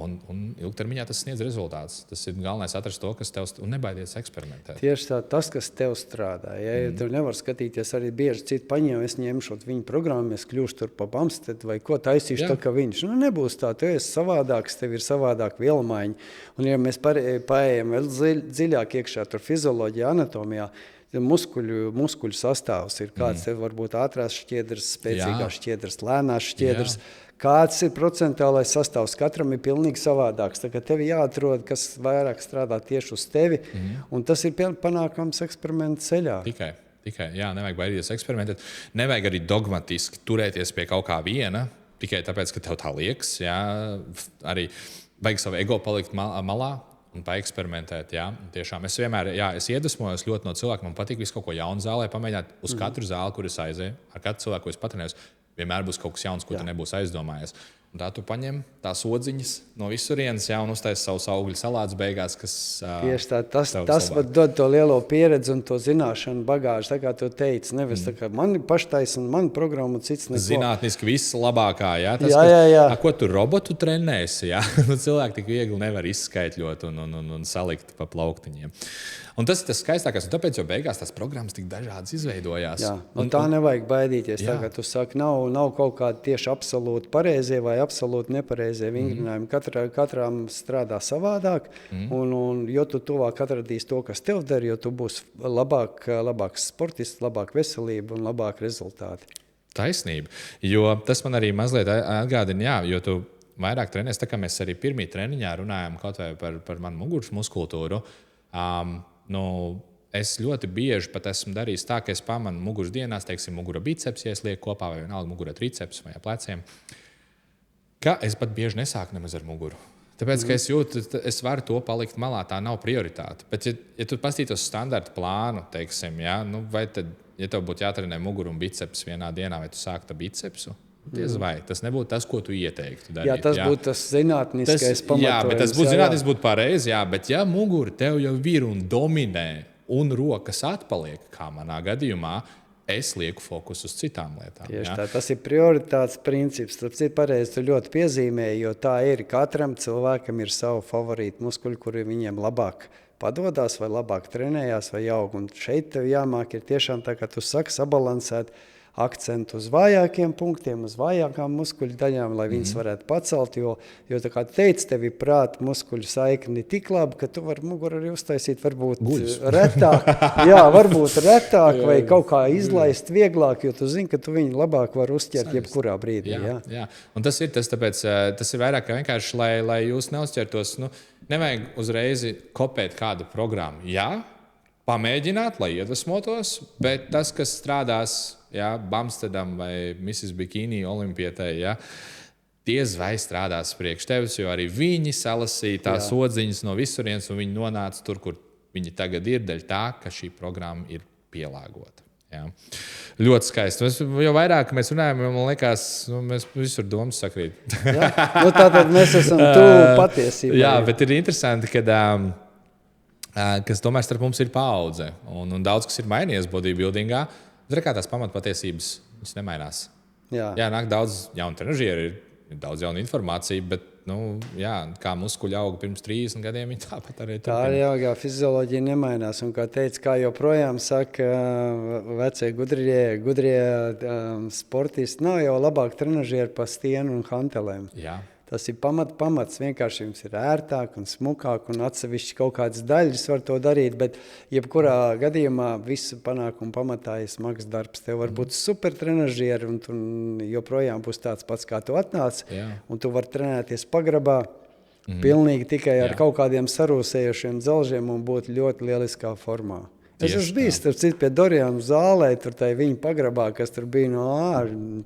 un ilgtermiņā tas sniedz rezultātus. Tas ir galvenais atrast to, kas tev un nebaidies eksperimentēt. Tieši tas, kas tev strādā. Ja tu nevar skatīties arī bieži citu paņēmu, es ņemšot viņu programmu, es kļūšu tur pa Bumstead vai ko taisīšu tā, ka viņš. Nebūs tā, tu esi savādāks, tev ir savādāk vielmaiņa. Un ja mēs paējam vēl dziļāk iekšā tur fizioloģijā, anatomijā, muskuļu sastāvs ir kāds, tev varbūt ātrās šķiedras, spēcīgās šķiedras, lēnās šķiedras. Kāds ir procentuālais sastāvs? Katram ir pilnīgi savādāks. Tev jāatrod, kas vairāk strādā tieši uz tevi, un tas ir panākams eksperimenta ceļā. Tikai, nevajag baidīties eksperimentēt. Nevajag arī dogmatiski turēties pie kaut kā viena, tikai tāpēc, ka tev tā liekas. Arī vajag savu ego palikt malā un paeksperimentēt. Tiešām es vienmēr es iedvesmojos ļoti no cilvēka. Man patīk visu kaut ko jaunu zālē pamēģināt. Uz katru zāli, kur es aizēju, ar katru cilvēku, ko es patrenējos, vienmēr būs kaut kas jauns, ko tu nebūsi aizdomājies. Un tā tu paņem tās odziņas no visurienes, un uztaisi savus augļu salātus beigās, kas... Tieši tā, tas dod to lielo pieredzi un to zināšanu bagāžu. Tā kā tu teici, nevis tā kā man ir paštaisna, man programma cits neko. Zinātniski viss labākā, Ko tu robotu trenēsi, Cilvēki tik viegli nevar izskaitļot un salikt pa plauktiņiem. Un tas ir tas skaistākais, un tāpēc jau beigās tās programmas tik dažādas izveidojās. Un tā nevajag baidīties. Tā kā tu saki, nav kaut kādi tieši absolūti pareizie vai absolūti nepareizie vingrinājumi. Katram strādā savādāk, un jo tu tuvāk atradīsi to, kas tev der, jo tu būsi labāks sportists, labāk veselība un labāk rezultāti. Taisnība, jo tas man arī mazliet atgādina, jo tu vairāk trenēs, tā kā mēs arī pirmī treniņā runājām kaut vai par manu muguras muskultūru. Es ļoti bieži pat esmu darījis tā, ka es pamanu muguras dienās, teiksim, mugura biceps, ja es lieku kopā vai vienalga mugura triceps vai pleciem, ka es pat bieži nesāku nemaz ar muguru. Tāpēc, ka es jūtu, es varu to palikt malā, tā nav prioritāte. Bet, ja tu pastītos standarta plānu, teiksim, vai tad, ja tev būtu jātrenē muguru un biceps vienā dienā, vai tu sāktu ar bicepsu, diez vai tas nebūtu tas, ko tu ieteiktu darīt. Jā, tas būtu tas zinātniskais pamatojums. Jā, bet tas būtu zinātniski, būtu pareizi, bet ja mugura tev jau ir un dominē un rokas atpaliek, kā manā gadījumā, es lieku fokusu uz citām lietām. Tieši tā, tas ir prioritātes princips. Tas ir pareizi, tu ļoti piezīmēji, jo tā ir. Katram cilvēkam ir savu favorītu muskuļu, kuri viņiem labāk padodas vai labāk trenējās vai aug. Un šeit tev jāmāk ir tiešām tā, kā tu saki, sabalansēt akcentu uz vājākiem punktiem, uz vājākām muskuļu daļām, lai viņas varētu pacelt, jo tā kā teicu, tev ir prāta muskuļu saikni tik labi, ka tu vari muguru arī uztaisīt varbūt retāk, vai kaut kā izlaist vieglāk, jo tu zini, ka tu viņu labāk var uzķert jebkurā brīdī. Jā. Un tas ir tāpēc, tas ir vairāk kā vienkārši, lai jūs neuzķertos, nevajag uzreiz kopēt kādu programmu. Jā, pamēģināt, lai iedvesmotos, bet tas, kas strādās Bamstedam vai Mrs. Bikini olimpietē, diez vai strādās priekš tevis, jo arī viņi salasīja tās odziņas no visurienes, un viņi nonāca tur, kur viņi tagad ir, dēļ tā, ka šī programma ir pielāgota. Jā. Ļoti skaisti. Jo vairāk mēs runājam, man liekas, mēs visur domas sakrīt. Tātad mēs esam tuvu patiesībai. Jā, bet ir interesanti, kas tomēr starp mums ir paudze. Un daudz, kas ir mainījies bodybuildingā, kā tās pamatpatiesības nemainās. Jā, nāk daudz jaunu trenažieru, ir daudz jaunu informāciju, bet kā muskuļi auga pirms 30 gadiem, viņi tāpat arī turpina. Tā fizioloģija nemainās. Un kā teica, kā joprojām saka vecie gudrie sportisti, nav jau labāk trenažieri pa stienu un hantelēm. Jā. Tas ir pamats. Vienkārši jums ir ērtāk un smukāk, un atsevišķi kaut kādas daļas var to darīt, bet jebkurā gadījumā visu panākumu pamatā ir smags darbs. Tev var būt super trenažieri, un tu joprojām būs tāds pats, kā tu atnāc, un tu vari trenēties pagrabā, pilnīgi tikai ar kaut kādiem sarūsējošiem dzelžiem un būt ļoti lieliskā formā. Es esmu bijis pie Dorijāna zālē, tur viņa pagrabā, kas tur bija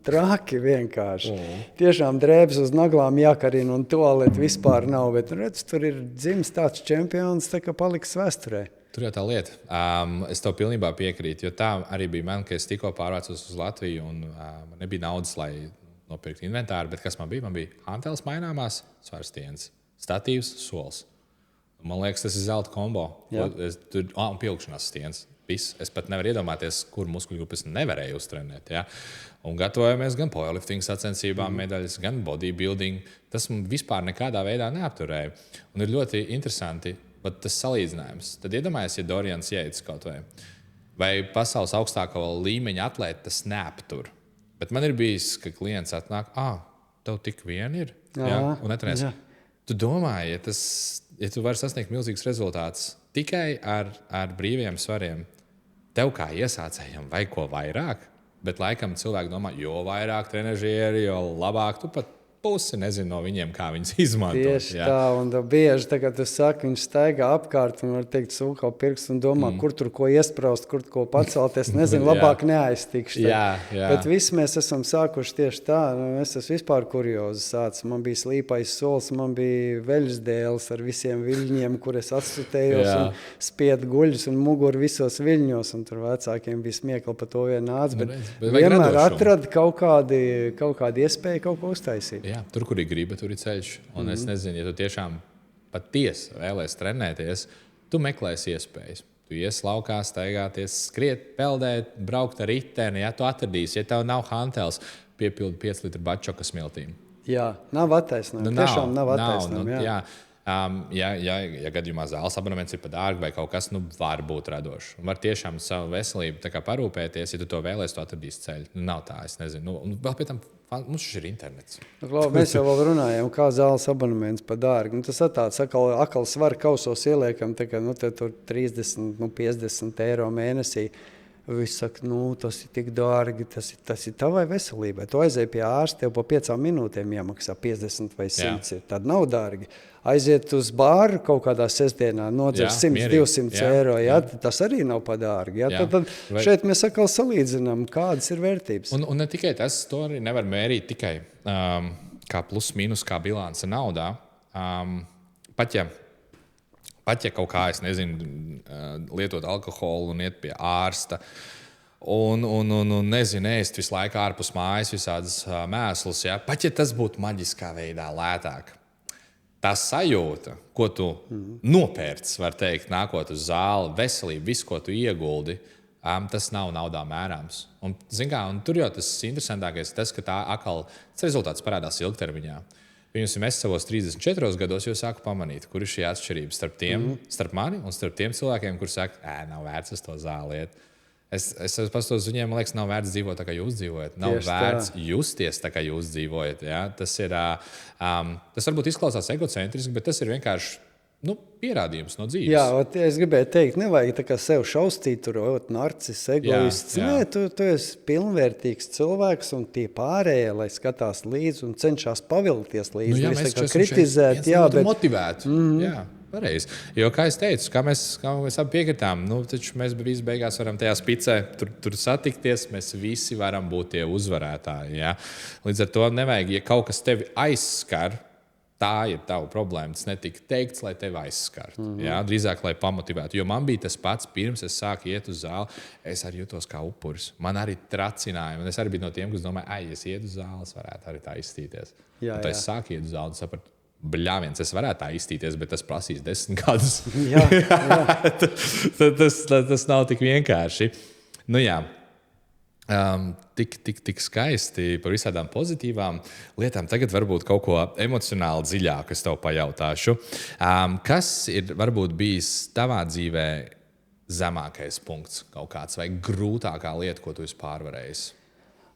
traki vienkārši. Tiešām drēbes uz naglām jākarina un toaleti vispār nav, bet redz, tur ir dzimis tāds čempions, tā kā paliks vēsturē. Tur jau tā lieta. Es tev pilnībā piekrītu, jo tā arī bija man, ka es tikko pārvācos uz Latviju un man nebija naudas, lai nopirktu inventāru, bet kas man bija? Man bija hanteles maināmās, svarstiens, statīvs, sols. Man liekas, tas ir zelta kombo. Un pieaugšanās stiens. Viss. Es pat nevaru iedomāties, kur muskuļu grupas nevarēju uztrenēt. Ja? Un gatavojamies gan powerlifting sacensībām, medaļas, gan bodybuilding. Tas man vispār nekādā veidā neapturēja. Un ir ļoti interesanti tas salīdzinājums. Tad iedomājies, ja Dorians ieicis kaut vai pasaules augstākā līmeņa atlēti tas neaptur. Bet man ir bijis, ka klients atnāk, tev tik vien ir. Un netrenēs. Tu domāji, ja tu vari sasniegt milzīgus rezultātus tikai ar brīviem svariem, tev kā iesācējam vajag ko vairāk, bet laikam cilvēki domā, jo vairāk trenažieri, jo labāk tu pat pusi nezinu no viņiem, kā viņus izmantot. Tieši tā, un bieži, tā kā tu saki, viņš staigā apkārt un var teikt sūkā pirkstu un domā, kur tur ko iespraust, kur ko pacelt, es nezinu, labāk neaiztikšu. Bet visi mēs esam sākuši tieši tā, es esmu vispār kuriozi sācis, man bija slīpais sols, man bija veļas ar visiem viļņiem, kur es atstutējos un spied guļus un muguru visos viļņos, un tur vecākiem bija smiekli par to vien nāc, bet vienmēr atrada kaut kādu iespēju kaut ko uztaisīt. Jā, tur, kur ir griba, tur ir ceļš. Un es nezinu, ja tu tiešām patiesi vēlies trenēties, tu meklēsi iespējas. Tu ies laukā, staigāties, skriet, peldēt, braukt ar riteni. Ja tu atradīsi, ja tev nav hantels, piepildi 5 litru bačoka smiltīm. Jā, nav attaisnojumi. Tiešām nav attaisnojumi. Ja gadījumā zāles abonements ir par dārgu vai kaut kas, var būt radošs. Var tiešām savu veselību parūpēties, ja tu to vēlies, tu atradīsi ceļu. Nav tā, es nezinu. Un vēl pēc tam mums ir internets. Mēs jau runājam, kā zāles abonements par dārgu. Tas ir tāds akal svara kausos ieliekam, tur 30, 50 eiro mēnesī. Viņš saka, tas ir tik dārgi, tas ir tavai veselībai. Tu aizēji pie ārsta, tev pa 5 minūtēm jāmaksā 50 vai 100. Tad nav dārgi. Aiziet uz bāru kaut kādā sestdienā, nodzer 100-200 eiro. Tas arī nav pa dārgi. Tad šeit mēs atkal salīdzinām, kādas ir vērtības. Un ne tikai tas, to arī nevar mērīt tikai kā plus mīnus, kā bilance naudā. Pat ja kaut kā, es nezinu, lietot alkoholu un iet pie ārsta, un nezinu, ēst visu laiku ārpus mājas visādas mēslus, ja? Pat ja tas būtu maģiskā veidā lētāk. Tā sajūta, ko tu nopērci, var teikt, nākot uz zāli, veselību, visu, ko tu ieguldi, tas nav naudā mērāms. Un tur jau tas interesantākais tas, ka tas rezultāts parādās ilgtermiņā. Piemēram, es savos 34 gados jau sāku pamanīt, kur ir šī atšķirība starp mani un starp tiem cilvēkiem, kuriem saka, nav vērts uz to zāli iet. Es pastos viņiem, man liekas, nav vērts dzīvot tā, kā jūs dzīvojat. Nav vērts justies tā, kā jūs dzīvojat. Ja? Tas varbūt izklausās egocentriski, bet tas ir vienkārši pierādījums no dzīves. Jā, es gribēju teikt, nevajag tā kā sev šaustīt, narcis, egoists. Jā. Nē, tu esi pilnvērtīgs cilvēks, un tie pārējie, lai skatās līdzi un cenšas pavilkties līdzi. Mēs tā kā kritizēt, bet motivētu. Jā. Pareizi. Jo, kā es teicu, kā mēs abi piekritām, taču mēs visi beigās varam tajā spicē tur satikties, mēs visi varam būt tie uzvarētāji. Ja? Līdz ar to nevajag, ja kaut kas tevi aizskar, tā ir tava problēma. Tas netika teikts, lai tevi aizskartu. Ja? Drīzāk, lai pamotivētu. Jo man bija tas pats, pirms es sāku iet uz zāli, es arī jutos kā upuris. Man arī tracināja. Es arī biju no tiem, kas domāja, es ietu uz zāli, es varētu arī tā izstīties. Tad es sāku iet uz zāli un sapratu, bļāviens, es varētu tā izstīties, bet tas prasīs 10 gadus. Jā. tas nav tik vienkārši. Tik skaisti par visādām pozitīvām lietām. Tagad varbūt kaut ko emocionāli dziļāku es tev pajautāšu. Kas ir varbūt bijis tavā dzīvē zemākais punkts kaut kāds vai grūtākā lieta, ko tu esi pārvarējis?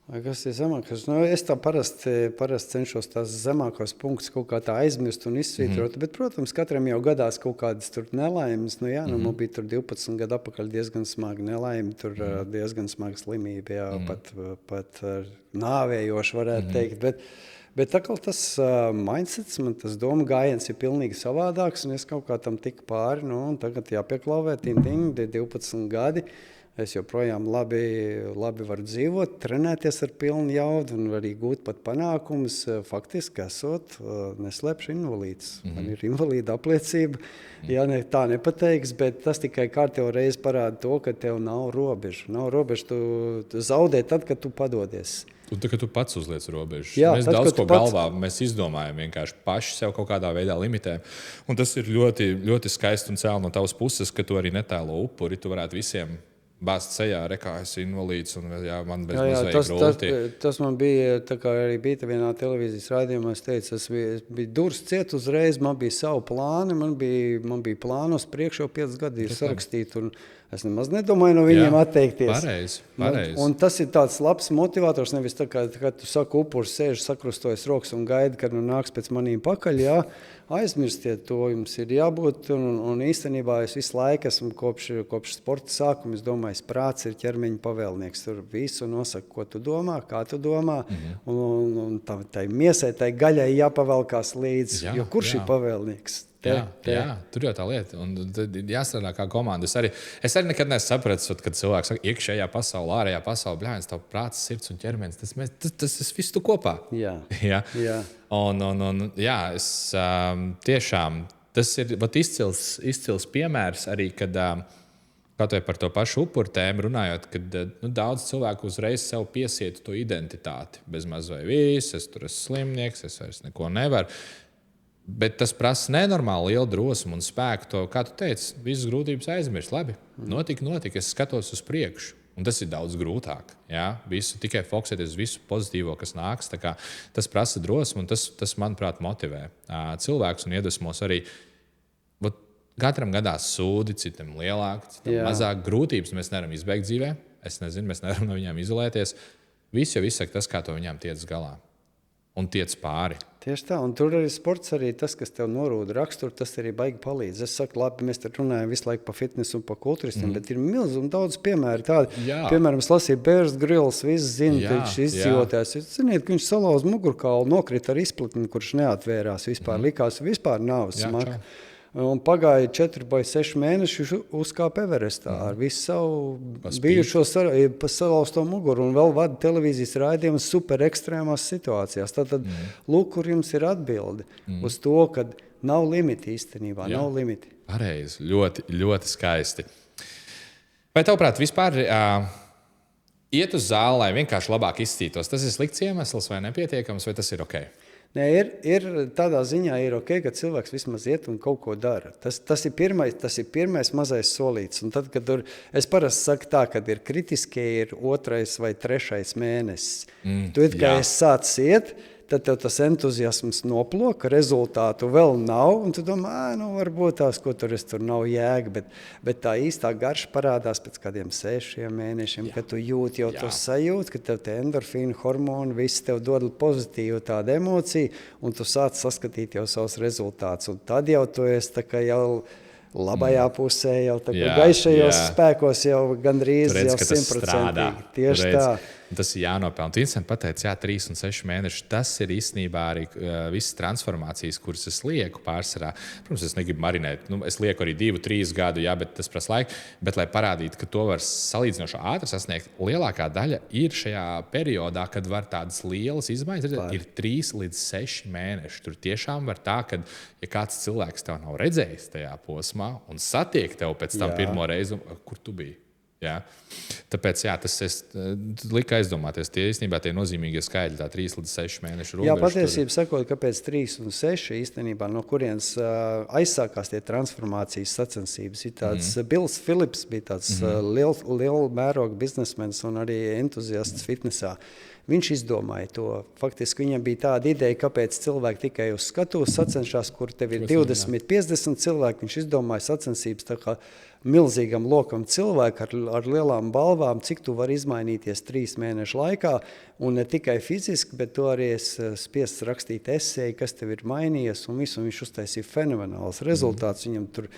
Kas ir zemākais? Es tā parasti cenšos tās zemākos punktus kaut kā tā aizmirst un izsvītrot, bet, protams, katram jau gadās kaut kādas tur nelaimes. Man bija tur 12 gadu atpakaļ diezgan smaga nelaime, tur diezgan smaga slimība, pat nāvējoši varētu teikt. Bet atkal tas mindsets, man tas doma gājiens ir pilnīgi savādāks, un es kaut kā tam tiku pāri, un tagad jāpieklauvē, 12 gadi. Es joprojām labi varu dzīvot, trenēties ar pilnu jaudu un arī gūt pat panākumus. Faktiski esot, neslēpšu invalīds. Man ir invalīda apliecība, tā nepateiks, bet tas tikai kārtējo reizi parāda to, ka tev nav robežu. Nav robežu, tu zaudē tad, kad tu padodies. Un tad, kad tu pats uzliec robežas. Jā, mēs daudz ko galvā, mēs izdomājam, vienkārši paši sev kaut kādā veidā limitējam. Un tas ir ļoti, ļoti skaisti un cēl no tavas puses, ka tu arī netēlo upuri, tu varētu visiem bāzt sejā, rekā esi invalīds un man bez mazliet grūti. Tas man bija, tā kā arī bija vienā televīzijas raidījumā, es teicu, es biju durs ciet uzreiz, man bija savu plāni, man bija plānos priekš jau 5 gadi sarakstīt, un es nemaz nedomāju no viņiem atteikties. Pareizi. Un tas ir tāds labs motivators, nevis tā kā, kad tu saka, upurs sēž, sakrustojas rokas un gaida, kad nāks pēc manīm pakaļ, aizmirstiet to, jums ir jābūt, un īstenībā es visu laiku esmu kopš sporta sākuma, es domāju, prāts ir ķermeņa pavēlnieks, tur visu nosaka, ko tu domā, kā tu domā, un tai miesai, tai gaļai jāpavelkās līdz, jo kurš ir pavēlnieks? Jā, tur jau tā lieta. Un tad jāstrādā kā komanda. Es arī nekad nesapratu, kad cilvēks saka, iekšējā pasaulē, ārējā pasaulē, bļāviens, tavu prāts, sirds un ķermenis. Tas viss tu kopā. Jā. Un es tiešām, tas ir izcils piemērs arī, kad kaut vai par to pašu upuru tēmu runājot, kad daudz cilvēku uzreiz sev piesietu to identitāti. Bez maz vai viss, es tur esmu slimnieks, es vairs neko nevaru. Bet tas prasa nenormāli lielu drosmu un spēku. To, kā tu teici, visas grūtības aizmirst. Labi, notika, es skatos uz priekšu. Un tas ir daudz grūtāk. Tikai fokusēties uz visu pozitīvo, kas nāks. Tas prasa drosmu, un tas manuprāt, motivē cilvēkus un iedvesmos arī. Katram gadās sūdi, citam lielāk, citam mazāk grūtības. Mēs nevaram izbeigt dzīvē. Es nezinu, mēs nevaram no viņām izolēties. Viss jau izsaka tas, kā to viņām tiec galā. Un tiec pāri. Tieši tā, un tur arī sports, arī tas, kas tev norūda raksturu, tas arī baigi palīdz. Es saku, labi, mēs te runājam visu laiku par fitnesu un par kulturistiem, bet ir milzīgi daudz piemēru tādi. Piemēram, es lasīju Bears Grylls, visi zina, ka viņš izdzīvotājs. Ziniet, ka viņš salauz mugurkaulu, nokrita ar izplatni, kurš neatvērās vispār. Likās, vispār nav smaka. Un pagāja 4 vai 6 mēneši uzkāpa Everestā ar visu savu bijušo salauzto muguru un vēl vada televīzijas raidījumus super ekstrēmās situācijās. Tātad, lūk, kur jums ir atbildi uz to, kad Nav limiti īstenībā, nav limiti. Pareizi, ļoti, ļoti skaisti. Vai tavuprāt, vispār iet uz zāli, lai vienkārši labāk izcītos, tas ir slikts iemesls vai nepietiekams, vai tas ir ok? Nē, ir tādā ziņā ir ok, ka cilvēks vismaz iet un kaut ko dara. Tas ir pirmais mazais solīts. Un tad, kad es parasti saku tā, kad ir kritiskie, ir 2. vai 3. mēnesis. Tu it kā esi sācis iet, tad tev tas entuziasms noploka, rezultātu vēl nav, un tu domā, varbūt tās, ko tur nav jēga, bet tā īstā garša parādās pēc kādiem 6 mēnešiem, kad tu jūti jau to sajūtu, ka tev te endorfīnu hormoni, viss tev dod pozitīvu tādu emociju, un tu sāc saskatīt jau savus rezultātus, un tad jau tu esi tā kā jau labajā pusē, jau tā kā gaišajos spēkos jau gandrīz jau 100%. Tieši tā. Tas ir jānopelna. Tu interesanti pateici, 3 un 6 mēneši. Tas ir īstenībā arī visas transformācijas, kuras es lieku pārsvarā. Protams, es negribu marinēt. Es lieku arī 2-3 gadu, bet tas prasa laiku. Bet, lai parādītu, ka to var salīdzinoši ātri sasniegt, lielākā daļa ir šajā periodā, kad var tādas lielas izmaiņas. Ir 3 līdz 6 mēneši. Tur tiešām var tā, ka, ja kāds cilvēks tev nav redzējis tajā posmā un satiek tev pēc tam pirmo reizi, kur tu biji. Jā. Tāpēc tas lika aizdomāties. Tie īstenībā tie nozīmīgie skaitļi, tā 3 līdz 6 mēnešu robeža. Jā, patiesībā sakot, kāpēc 3 un 6 īstenībā, no kurienes aizsākās tie transformācijas sacensības. Ir tāds Bills Philips, bija tāds liela mēroga biznesmenis un arī entuziasts fitnesā. Viņš izdomāja to. Faktiski viņam bija tāda ideja, kāpēc cilvēki tikai uz skatuves sacenšas, kur tev ir 20-50 cilvēki. Viņš izdomāja sacensības tā kā milzīgam lokam cilvēku ar lielām balvām, cik tu vari izmainīties 3 mēnešu laikā. Un ne tikai fiziski, bet tu arī esi spiests rakstīt esēju, kas tev ir mainījies. Un visu viņš uztaisīja fenomenāls rezultāts. Viņam tur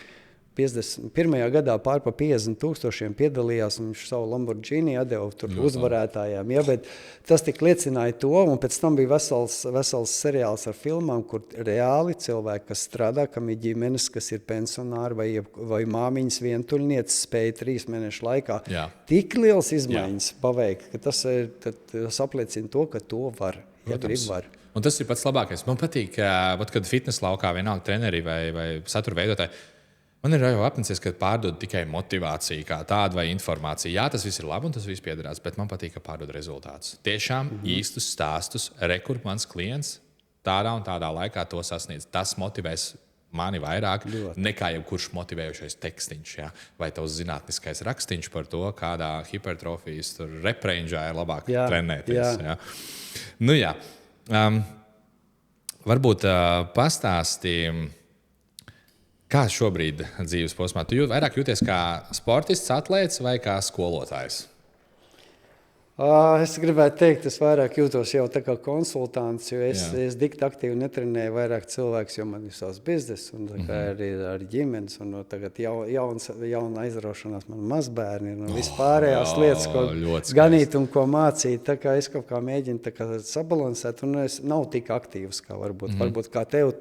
51. gadā pār pa 50,000 piedalījās, un viņš savu Lamborghini atdeva tur uzvarētājām. Ja, bet tas tik liecināja to, un pēc tam bija vesels seriāls ar filmām, kur reāli cilvēki, kas strādā, kam ir ģimenes, kas ir pensionāri vai māmiņas vientuļnieces, spēja 3 mēnešu laikā tik liels izmaiņas paveikt, ka tas apliecina to, ka to var, ja grib var. Un tas ir pats labākais. Man patīk, kad fitnes laukā vienalga treneri vai satura veidotāji, man ir jau apnicies, ka pārdod tikai motivāciju kā tādu vai informāciju. Jā, tas viss ir labi un tas viss piederās, bet man patīk, ka pārdod rezultātus. Tiešām īstus stāstus, kur mans klients tādā un tādā laikā to sasniedz. Tas motivēs mani vairāk nekā jebkurš motivējošais tekstiņš. Ja? Vai tavs zinātniskais rakstīns par to, kādā hipertrofijas reprēņģā ir labāk trenēties. Ja? Varbūt pastāstīsim. Kā šobrīd dzīves posmā? Tu vairāk jūties kā sportists, atlēts vai kā skolotājs? Es gribētu teikt, es vairāk jūtos jau tā kā konsultants, jo es dikti aktīvi netrenēju vairāk cilvēks, jo man ir savs biznes un arī ar ģimenes. Un tagad jauna aizraušanās man mazbērni un vispārējās lietas, ko ganīt un ko mācīt. Tā kā es kaut kā mēģinu tā kā sabalansēt un es nav tik aktīvs kā varbūt. Varbūt kā tev,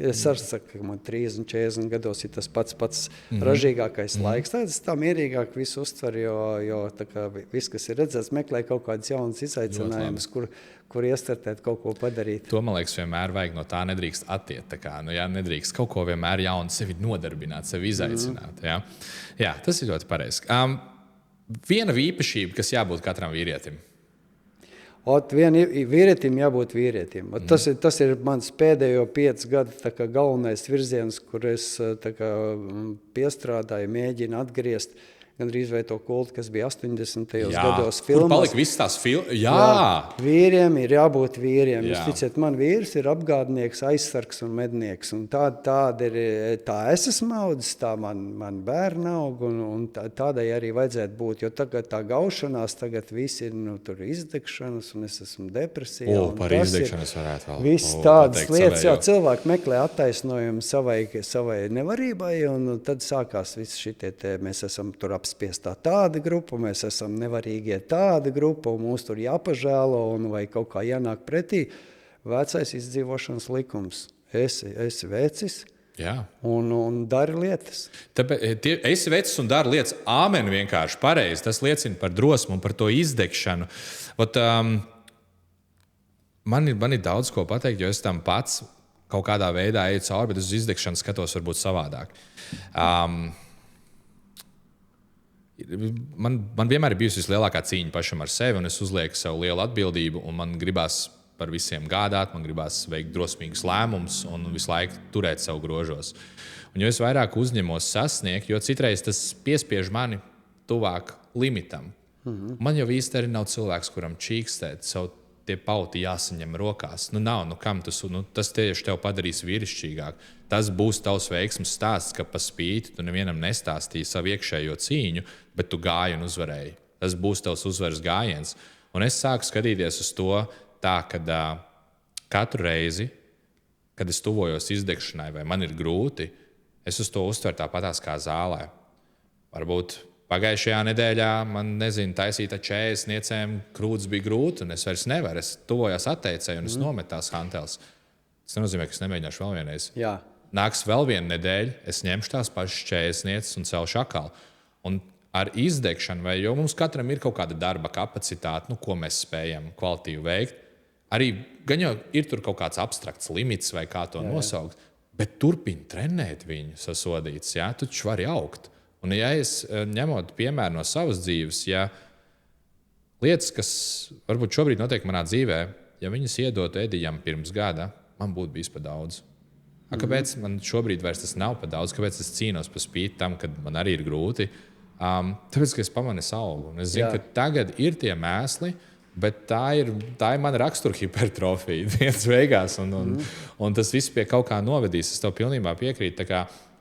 es arī saku, ka man 30-40 gados ir tas pats ražīgākais laiks. Tad es tā mierīgāk visu uztveru, jo tā kā viss, kas ir redzēts, meklē kaut kādas jaunas izaicinājumus, kur iestartēt kaut ko padarīt. To, man liekas, vienmēr vajag, no tā nedrīkst attiet. Tā kā, nedrīkst kaut ko vienmēr jaunu sevi nodarbināt, sevi izaicināt. Jā, tas ir ļoti pareizi. Viena īpašība, kas jābūt katram vīrietim. Vīrietim jābūt vīrietim. Tas ir mans pēdējo 5 gadu galvenais virziens, kur es piestrādāju, mēģinu atgriezt gandrīz vai to kultu, kas bija 80. gados filmās. Kur palika visas tās filmas? Jā, vīriem ir jābūt vīriem. Jūs ticiet, man vīrs ir apgādnieks, aizsargs un mednieks. Un tā es esmu audzis, tā man bērni aug, un tādai arī vajadzētu būt. Jo tagad tā gaušanās, tagad viss ir tur izdegšanas, un es esmu depresijā. Par izdegšanas varētu vēl. Viss tādas lietas, cilvēki meklē attaisnojumu savai nevarībai, un tad sākās viss šitie, mēs esam tur apspiestā tāda grupa, mēs esam nevarīgie tāda grupa, un mūs tur jāpažēlo, vai kaut kā jānāk pretī. Vecais izdzīvošanas likums. Esi vecis un dari lietas. Esi vecis un dari lietas. Āmen vienkārši pareizi. Tas liecina par drosmu un par to izdegšanu. Man ir daudz ko pateikt, jo es tam pats kaut kādā veidā eju cauri, bet uz izdegšanu skatos varbūt savādāk. Man vienmēr ir bijusi vislielākā cīņa pašam ar sevi, un es uzlieku sev lielu atbildību, un man gribās par visiem gādāt, man gribās veikt drosmīgus lēmumus un visu laiku turēt sev grožos. Un jo es vairāk uzņemos sasniegt, jo citreiz tas piespiež mani tuvāk limitam. Man jau īsti arī nav cilvēks, kuram čīkstēt savu tie pauti jāsaņem rokās. Kam tas tieši tev padarīs vīrišķīgāk. Tas būs tavs veiksmes stāsts, ka pa spīti tu nevienam nestāstīji savu iekšējo cīņu, bet tu gāji un uzvarēji. Tas būs tavs uzvaras gājiens. Un es sāku skatīties uz to tā, ka katru reizi, kad es tuvojos izdegšanai vai man ir grūti, es uz to uztveru tāpatās kā zālē. Varbūt pagājušajā nedēļā man, taisīt ar 40 niecēm krūtis bija grūti, un es vairs nevaru. Es tuvojos atteicēju, un es nometu tās hanteles. Tas nenozīmē, ka es nemēģināšu vēl vienreiz. Jā. Nāks vēl viena nedēļa, es ņemšu tās pašas 40 niecas un celšu atkal. Un ar izdegšanu, jo mums katram ir kaut kāda darba kapacitāte, ko mēs spējam kvalitīvi veikt, arī gan jau ir tur kaut kāds abstrakts limits vai kā to nosaukt, bet turpini trenēt viņu sasodīts, tu taču vari augt. Un ja es ņemot piemēru no savas dzīves, lietas, kas varbūt šobrīd notiek manā dzīvē, ja viņas iedotu Edijam pirms gada, man būtu bijis pa daudz. Kāpēc man šobrīd vairs tas nav pa daudz? Kāpēc es cīnos pa spīti tam, kad man arī ir grūti? Tāpēc, ka es pamanu augu. Es zinu, ka tagad ir tie mēsli, bet tā ir mana rakstura hipertrofija dienas beigās. Un tas viss pie kaut kā novedīs. Es tev pilnībā piekrītu.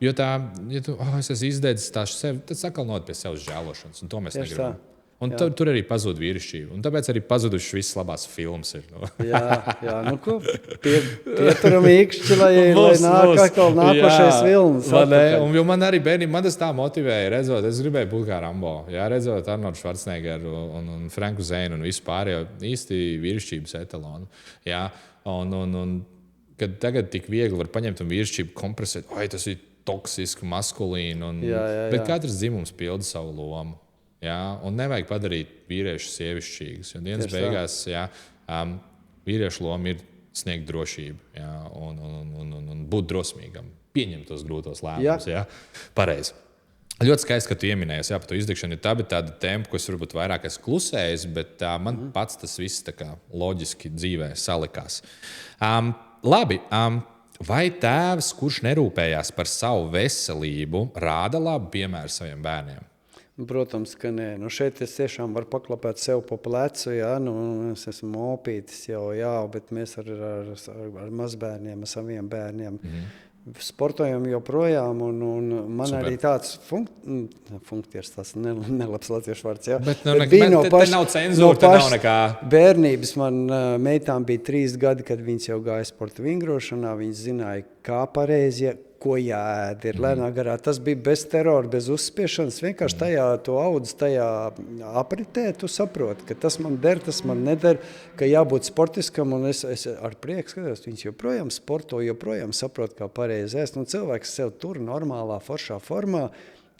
Jo es esmu izdedzis tā sevi, tad atkal nod pie sevis žēlošanas. Un to mēs negribam. Un tur arī pazūd vīrišķība. Un tāpēc arī pazudušas visas labās filmas. Pieturam īkšķi, lai nāk atkal nākošais vilnis. Un man arī bērnība, man tas tā motivēja, redzot, es gribēju būt kā Rambo. Redzot Arnoldu Švarcnegeru un Franku Zeinu un vispār īsti vīrišķības etalonu. Un kad tagad tik viegli var paņemt un vīrišķību kompresēt, tas ir toksiski, maskulīni. Bet katrs dzimums pilda savu lomu. Un nevajag padarīt vīriešu sievišķīgus. Jo dienas beigās vīriešu loma ir sniegt drošību un būt drosmīgam, pieņemt tos grūtos lēmumus. Pareizi. Ļoti skaisti, ka tu pieminējies par to izdegšanu. Tā bija tāda tēma, ko es varbūt vairāk esmu klusējis, bet man pats tas viss loģiski dzīvē salikās. Labi. Vai tēvs, kurš nerūpējās par savu veselību, rāda labu piemēru saviem bērniem? Protams, ka nē. Šeit es tiešām varu paklapēt sev pa plecu. Es esmu opītis jau, bet mēs ar mazbērniem, ar saviem bērniem sportojam joprojām. Un man Super. arī tāds funkcijas, tas nelabs latviešu vārds. Bet nav cenzūra, te nav nekā. Bērnības man meitām bija 3 gadi, kad viņas jau gāja sporta vingrošanā. Viņas zināja, kā pareizi, ko jāēd ir lēnā garā. Tas bija bez terora, bez uzspiešanas. Vienkārši tajā to audz, tajā apritē, tu saproti, ka tas man der, tas man neder, ka jābūt sportiskam, un es ar prieku skatos, viņas joprojām sporto, joprojām saprot, kā pareizi ēst. Cilvēks sev tur normālā, foršā formā,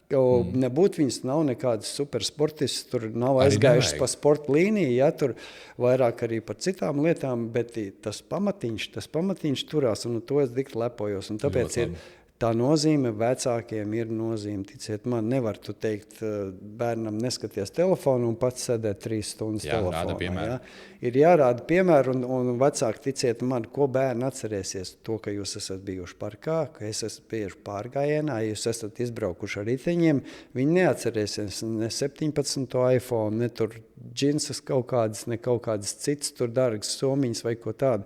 nebūtu viņas nav nekādas supersportistas, tur nav aizgājušas pa sporta līniju, tur vairāk arī par citām lietām, bet tas pamatiņš turās, un to es dikti lepojos. Un tāpēc ir tā nozīme, vecākiem ir nozīme. Ticiet man, nevar tu teikt bērnam neskaties telefonu un pats sēdēt 3 stundas telefonā. Ir jārāda piemēru, un vecāki, ticiet man, ko bērni atcerēsies, to, ka jūs esat bijuši parkā, ka es esmu bijuši pārgājienā, jūs esat izbraukuši ar riteņiem, viņi neatcerēsies ne 17. iPhone, ne tur džinsas kaut kādas, ne kaut kādas citas tur dārgas somiņas vai ko tādu.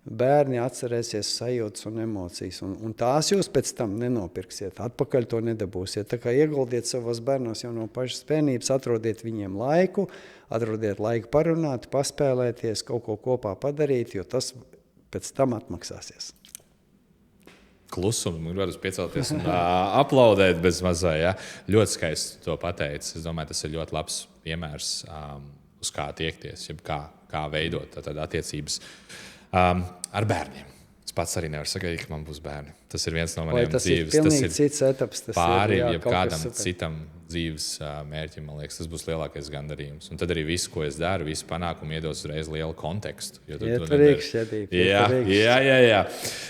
Bērni atcerēsies sajūtas un emocijas, un tās jūs pēc tam nenopirksiet, atpakaļ to nedabūsiet. Tā kā ieguldiet savos bērnos jau no pašas bērnības, atrodiet viņiem laiku, atrodiet laiku parunāt, paspēlēties, kaut ko kopā padarīt, jo tas pēc tam atmaksāsies. Klusumu, man gribētu piecelties un aplaudēt bez mazā. Ļoti skaisti to pateicis. Es domāju, tas ir ļoti labs piemērs, uz kā tiekties, kā veidot attiecības. Ar bērniem. Es pats arī nevaru sagaidīt, ka man būs bērni. Tas ir viens no Vai maniem tas dzīves. ir pilnīgi cits etaps. Tas pāri ir, jā, jebkādam citam dzīves mērķim, man liekas, tas būs lielākais gandarījums. Un tad arī viss, ko es daru, visu panākumu iedos uzreiz lielu kontekstu. Jā.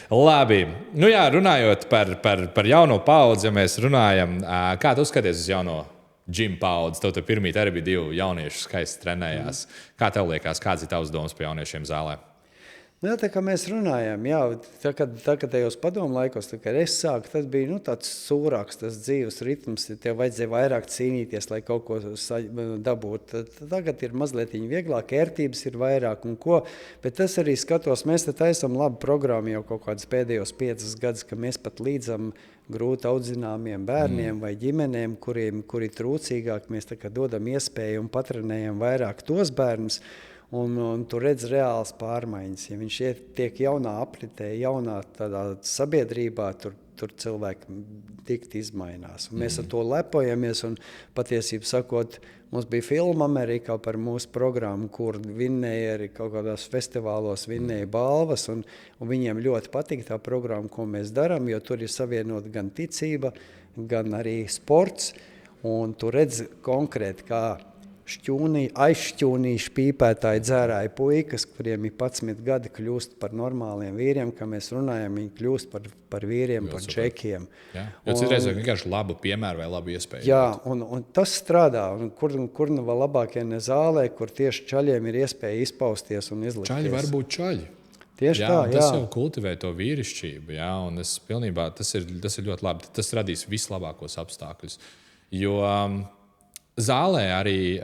Labi. Nu jā, runājot par jauno paudzi, ja mēs runājam, kā tu skaties uz jauno džim paudzi? Tev pirmīt arī bija 2 jaunieši skaisti trenējās. Kā tev liekas, kāds ir tavs domas par jauniešiem zālē? Nu, tā kā mēs runājam, jā, tā kad tajos padomu laikos, kad es sāku, tas bija tāds sūrāks tas dzīves ritms, tev vajadzēja vairāk cīnīties, lai kaut ko dabūtu. Tagad ir mazliet vieglāk, ērtības ir vairāk un ko, bet tas arī skatos, mēs te taisam labu programmu jau kaut kādus pēdējos 5 gadus, ka mēs pat līdzam grūti audzināmiem bērniem vai ģimenēm, kuri trūcīgāk, mēs tā kā dodam iespēju un patrenējam vairāk tos bērnus. Un tu redz reāls pārmaiņas. Ja viņš tiek jaunā apritē, jaunā tādā sabiedrībā, tur cilvēki dikti izmainās. Un mēs ar to lepojamies, un patiesībā sakot, mums bija filma Amerikā par mūsu programmu, kur vinnēja arī kaut kādās festivālos vinnēja balvas, un viņiem ļoti patīk tā programma, ko mēs darām, jo tur ir savienot gan ticība, gan arī sports, un tu redz konkrēti, kā aizšķūnīši pīpētāji dzērāji puikas, kuriem ir 11 gadi, kļūst par normāliem vīriem, kā mēs runājam, viņi kļūst par vīriem, par čekiem. Jā, jo citreiz ir vienkārši labu piemēru vai labu iespēju. Jā, un tas strādā. Un kur nu vēl labāk, ja ne zālē, kur tieši čaļiem ir iespēja izpausties un izlikties. Čaļi var būt čaļi. Tieši tā, jā. Tas jau kultivē to vīrišķību, jā, un es pilnībā, tas ir ļoti labi. Tas radīs vislabākos apstākļus. Jo zālē arī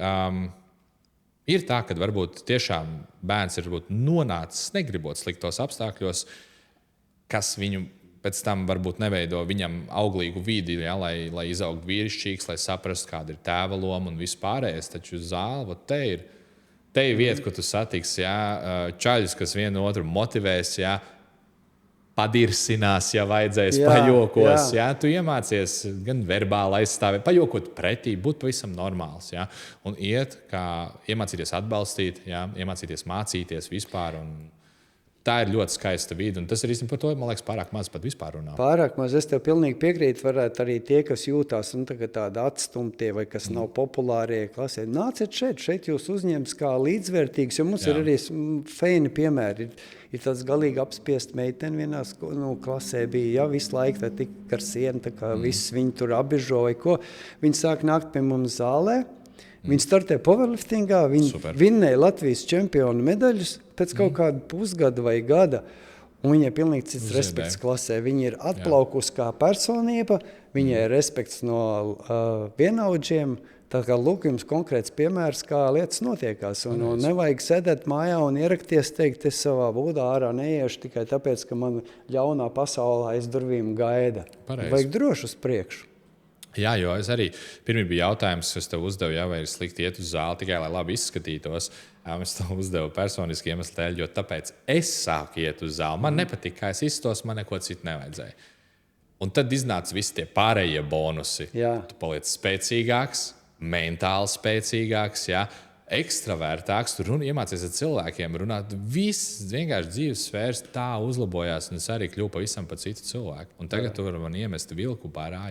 ir tā, ka varbūt tiešām bērns ir nonācis negribot sliktos apstākļos, kas viņu pēc tam varbūt neveido viņam auglīgu vidi, ja, lai izaugtu vīrišķīgs, lai saprastu, kāda ir tēva loma un viss pārējais. Taču zāle, te ir vieta, kur tu satiksi čaļus, kas vienu otru motivēs, padirsinās, ja vajadzēs, pajokos. Jā. Tu iemācies gan verbāli aizstāvēt, pajokot pretī, būt pavisam normāls. Jā. Un iemācīties atbalstīt, iemācīties mācīties vispār. Tā ir ļoti skaista vide, un tas ir īstenībā par to, man liekas, pārāk maz pat vispār runā. Pārāk maz, es tev pilnīgi piekrītu, varētu arī tie, kas jūtās tādi atstumtie vai kas nav populārie klasē. Nāciet šeit jūs uzņems kā līdzvērtīgs, jo mums ir arī feini piemēri. Ir tāds galīgi apspiest meiteni vienā klasē bija, visu laiku tā tik ar sienu, tā kā viss viņi tur apbižo vai ko. Viņi sāk nākt pie mums zālē. Viņi startē powerliftingā, viņi vinnēja Latvijas čempionu medaļus pēc kaut kāda pusgada vai gada, un viņai pilnīgi cits respekts klasē. Viņa ir atplaukusi kā personība, viņai ir respekts no vienaudžiem, tā kā lūk jums konkrēts piemērs, kā lietas notiekās. Un nevajag sēdēt mājā un ierakties, teikt, es savā būdā ārā neiešu tikai tāpēc, ka man ļaunā pasaulē aiz durvīm gaida. Vajag droši uz priekšu. Jā, jo es arī pirmie bija jautājums, kas tev uzdevu, vai ir slikti iet uz zāli tikai, lai labi izskatītos. Es tev uzdevu personiski iemeslu dēļ, jo tāpēc es sāku iet uz zāli. Man nepatīk, kā es izskatos, man neko citu nevajadzēja. Un tad iznāca visi tie pārējie bonusi. Jā. Tu paliec spēcīgāks, mentāli spēcīgāks, ekstravertāks. Tu iemācies ar cilvēkiem runāt. Viss vienkārši dzīves sfēras tā uzlabojās, un es arī kļuvu pavisam par citu cilvēku. Un tagad tu vari man iemest vilku pārā,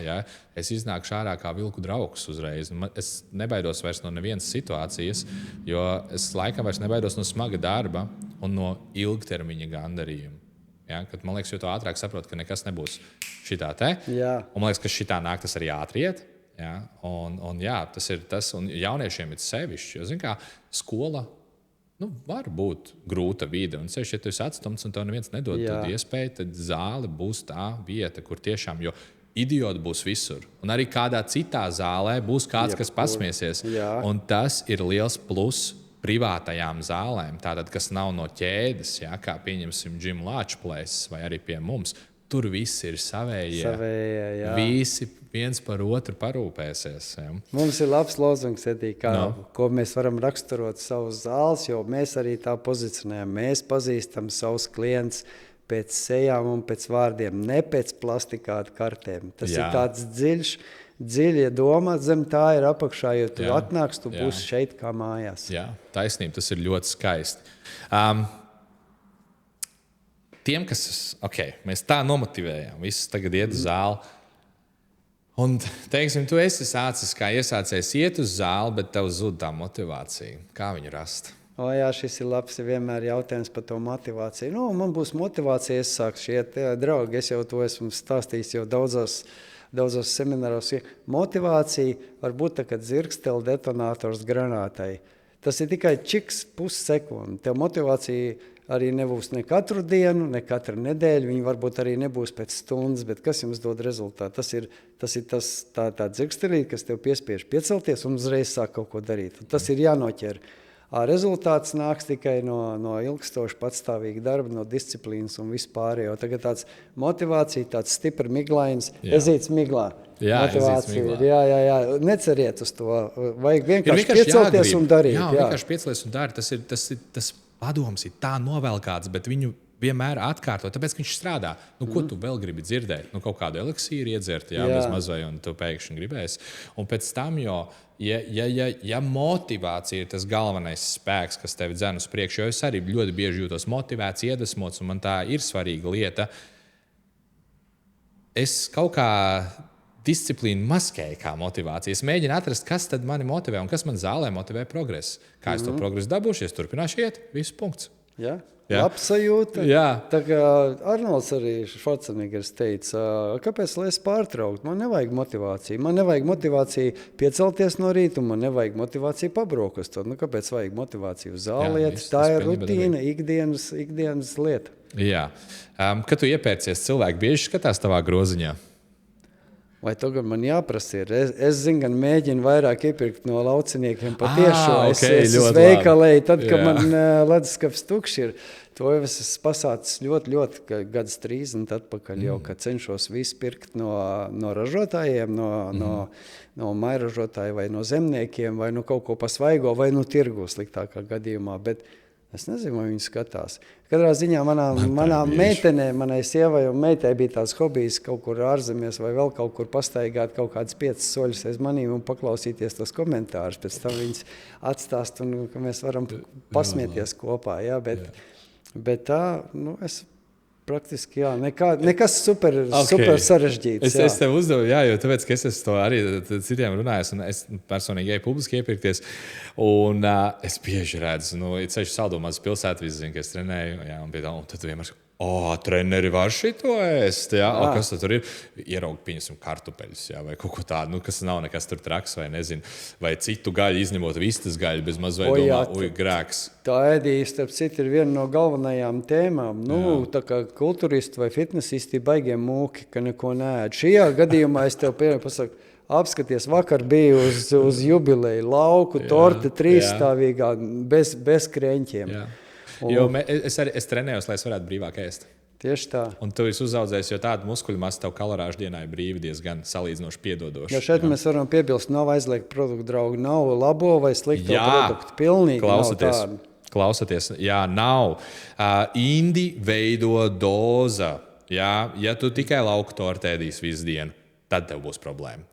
es iznākšu ārā kā vilku draugs uzreiz. Es nebaidos vairs no nevienas situācijas, jo es laikam vairs nebaidos no smaga darba un no ilgtermiņa gandarījuma. Kad, man liekas, jo to ātrāk saprotu, ka nekas nebūs šitā te. Jā. Un man liekas, ka šitā nāk tas arī ātri iet. Tas ir tas, un jauniešiem ir sevišķi. Jo, kā skola var būt grūta vide, un sevišķi, ja tu esi atstumts un tev neviens nedod iespēju, tad zāle būs tā vieta, kur tiešām, jo idioti būs visur. Un arī kādā citā zālē būs kāds, kas pasmiesies. Un tas ir liels pluss privātajām zālēm, tātad, kas nav no ķēdes, kā pieņemsim Jim Lāča plēsis vai arī pie mums. Tur viss ir savējie. Visi viens par otru parūpēsies. Mums ir labs lozungs, ko mēs varam raksturot savus zāles, jo mēs arī tā pozicionējam. Mēs pazīstam savus klientus pēc sejām un pēc vārdiem, ne pēc plastikāta kartēm. Tas ir tāds dziļi domā, zem tā ir apakšā, jo tu atnāks, tu būsi šeit kā mājās. Jā, taisnība, tas ir ļoti skaisti. tiem, kas, mēs tā nomotivējām, visus tagad iet uz zāli. Un, teiksim, tu esi sācis kā iesācējs iet uz zāli, bet tev zud tā motivācija. Kā viņu rast? Jā, šis ir labs vienmēr jautājums par to motivāciju. Man būs motivācija, es sākšu iet, draugi, es jau to esmu stāstījis jau daudzos semināros. Motivācija var būt tā, kad dzirksteli detonators granātai. Tas ir tikai pussekundi. Tev motivācija arī nebūs ne katru dienu, ne katru nedēļu. Viņi varbūt arī nebūs pēc stundas, bet kas jums dod rezultātu? Tas ir tā dzirkstelīte, kas tev piespiež piecelties un uzreiz sāk kaut ko darīt. Un tas ir jānoķer. Rezultāts nāks tikai no ilgstoša patstāvīga darba, no disciplīnas un vispārējo. Tagad tāds motivācija, tāds stipri miglains, ezīts miglā. Jā, motivācija ir. Jā. Neceriet uz to. Vajag vienkārši piecelties un darīt. Jā, vienkārši piecelties un darīt. Tas padoms ir tā novelkāts, bet viņu vienmēr atkārto, tāpēc, ka viņš strādā. Ko tu vēl gribi dzirdēt? Kaut kādu eliksīru iedzert, bez mazai, un tu pēkšņi gribēsi. Un pēc tam, ja motivācija ir tas galvenais spēks, kas tevi dzen uz priekšu, jo es arī ļoti bieži jūtos motivēts, iedvesmots, un man tā ir svarīga lieta, es kaut kā disciplīnu maskēju kā motivāciju. Es mēģinu atrast, kas tad mani motivē un kas man zālē motivē progresu. Kā es to progresu dabūšu, es turpināšu iet, viss punkts. Jā. Labs sajūta. Tā kā Arnolds arī Švarcenegers teica, kāpēc lai es pārtrauktu? Man nevajag motivāciju. Man nevajag motivāciju piecelties no rīta, un man nevajag motivāciju pabrokastot. Kāpēc vajag motivāciju uz zāliet? Tā ir rutīna, ikdienas lieta. Jā. Kad tu iepērcies, cilvēki bieži skatās tavā groziņā? Vai tagad man jāprasa ir? Es zinu, gan mēģinu vairāk iepirkt no lauciniekiem patiešo. Es uz veikalēju, tad, kad man leduskapis tukšs ir. To jau es esmu pasācis ļoti gadus 30 atpakaļ, jau, kad cenšos visu pirkt no ražotājiem, no mairažotāja vai no zemniekiem, vai no kaut ko pasvaigo, vai no tirgu sliktākā gadījumā. Bet es nezinu, vai viņi skatās. Katrā ziņā manā meitenē, manai sievai un meitai bija tās hobijas kaut kur ārzemēs vai vēl kaut kur pastaigāt kaut kādas 5 soļus aiz manīm un paklausīties tos komentārus. Pēc tam viņas atstāst un ka mēs varam pasmieties kopā. Jā, bet tā, es praktiski, nekas super sarežģīts. Es tev uzdevu, jo tāpēc, ka es esmu to arī citiem runājis, un es personīgi eju publiski iepirkties, un es bieži redzu, ceļu saldumās pilsētvizi, zinu, ka es trenēju, un tad tu vienmēr treneri var šito ēst, kas tad tur ir? Ieraugi, pieņemsim, kartupeļus, vai kaut ko tādu, kas nav nekas tur traks, vai nezinu, vai citu gaļu, izņemot vistas gaļu, bez maz vai domā, grēks. Tā ēdija, starp citu, ir viena no galvenajām tēmām. Tā kā kulturisti vai fitnesisti baigiem mūki, ka neko neēd. Šajā gadījumā es tev pasaku, apskaties, vakar biju uz jubileju, lauku, torte, trīsstāvīgā, bez kreņķiem. Es trenējos, lai es varētu brīvāk ēst. Tieši tā. Un tu esi uzaudzējis, jo tāda muskuļu masa tev kalorāžu dienā ir brīvi diezgan salīdzinoši piedodoša. Šeit mēs varam piebilst, nav aizliegt produktu, draugi, nav labo vai slikto produktu. Pilnīgi Klausoties, nav. Indi veido doza. Ja tu tikai lauku torti ēdīsi visu dienu, tad tev būs problēma.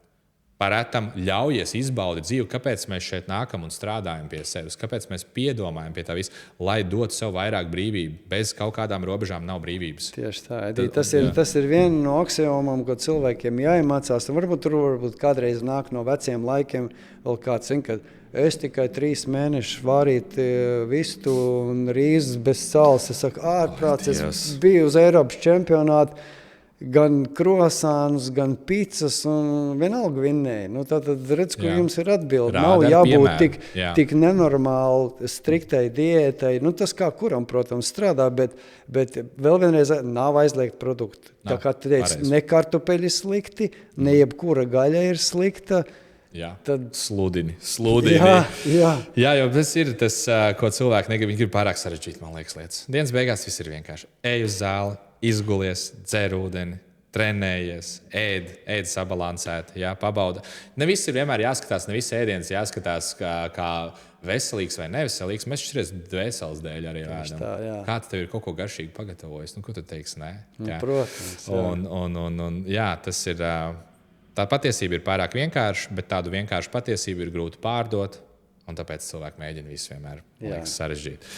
Parētam ļaujies izbaudīt dzīvi, kāpēc mēs šeit nākam un strādājam pie sevis, kāpēc mēs piedomājam pie tā visa, lai dotu sev vairāk brīvību. Bez kaut kādām robežām nav brīvības. Tieši tā. Tas ir viena no aksiomām, ko cilvēkiem jāiemācās. Varbūt kādreiz nāk no veciem laikiem vēl kāds, ka es tikai 3 mēnešus vārīt vistu un rīzes bez sāls. Es saku, ārprāts, es biju uz Eiropas čempionātu. Gan krosānus, gan picas, un vienalga vinnēja. Tad redz, kur jums ir atbildi. Nav jābūt tik nenormāli striktai diētai. Tas kā kuram, protams, strādā, bet vēl vienreiz nav aizliegt produktu. Tā kā tu teici, ne kartupeļi slikti, ne jebkura gaļa ir slikta. Tad sludini. Jā, jo tas ir tas, ko cilvēki negrib. Viņi grib pārāk sarežģīt, man liekas, lietas. Dienas beigās viss ir vienkārši. Ej uz zāli. Izgulies, dzer ūdeni, trenējies, ēd sabalansēti, pabauda. Ne viss ir vienmēr jāskatās, ne viss ēdiens jāskatās kā veselīgs vai neveselīgs. Mēs šķiet dvēseles dēļ arī ēdam. Kāds tev ir kaut ko garšīgi pagatavojis? Ko tu teiksi? Nē? Protams. Tas ir, tā patiesība ir pārāk vienkārša, bet tādu vienkāršu patiesību ir grūti pārdot. Un tāpēc cilvēki mēģina visu vienmēr sarežģīt.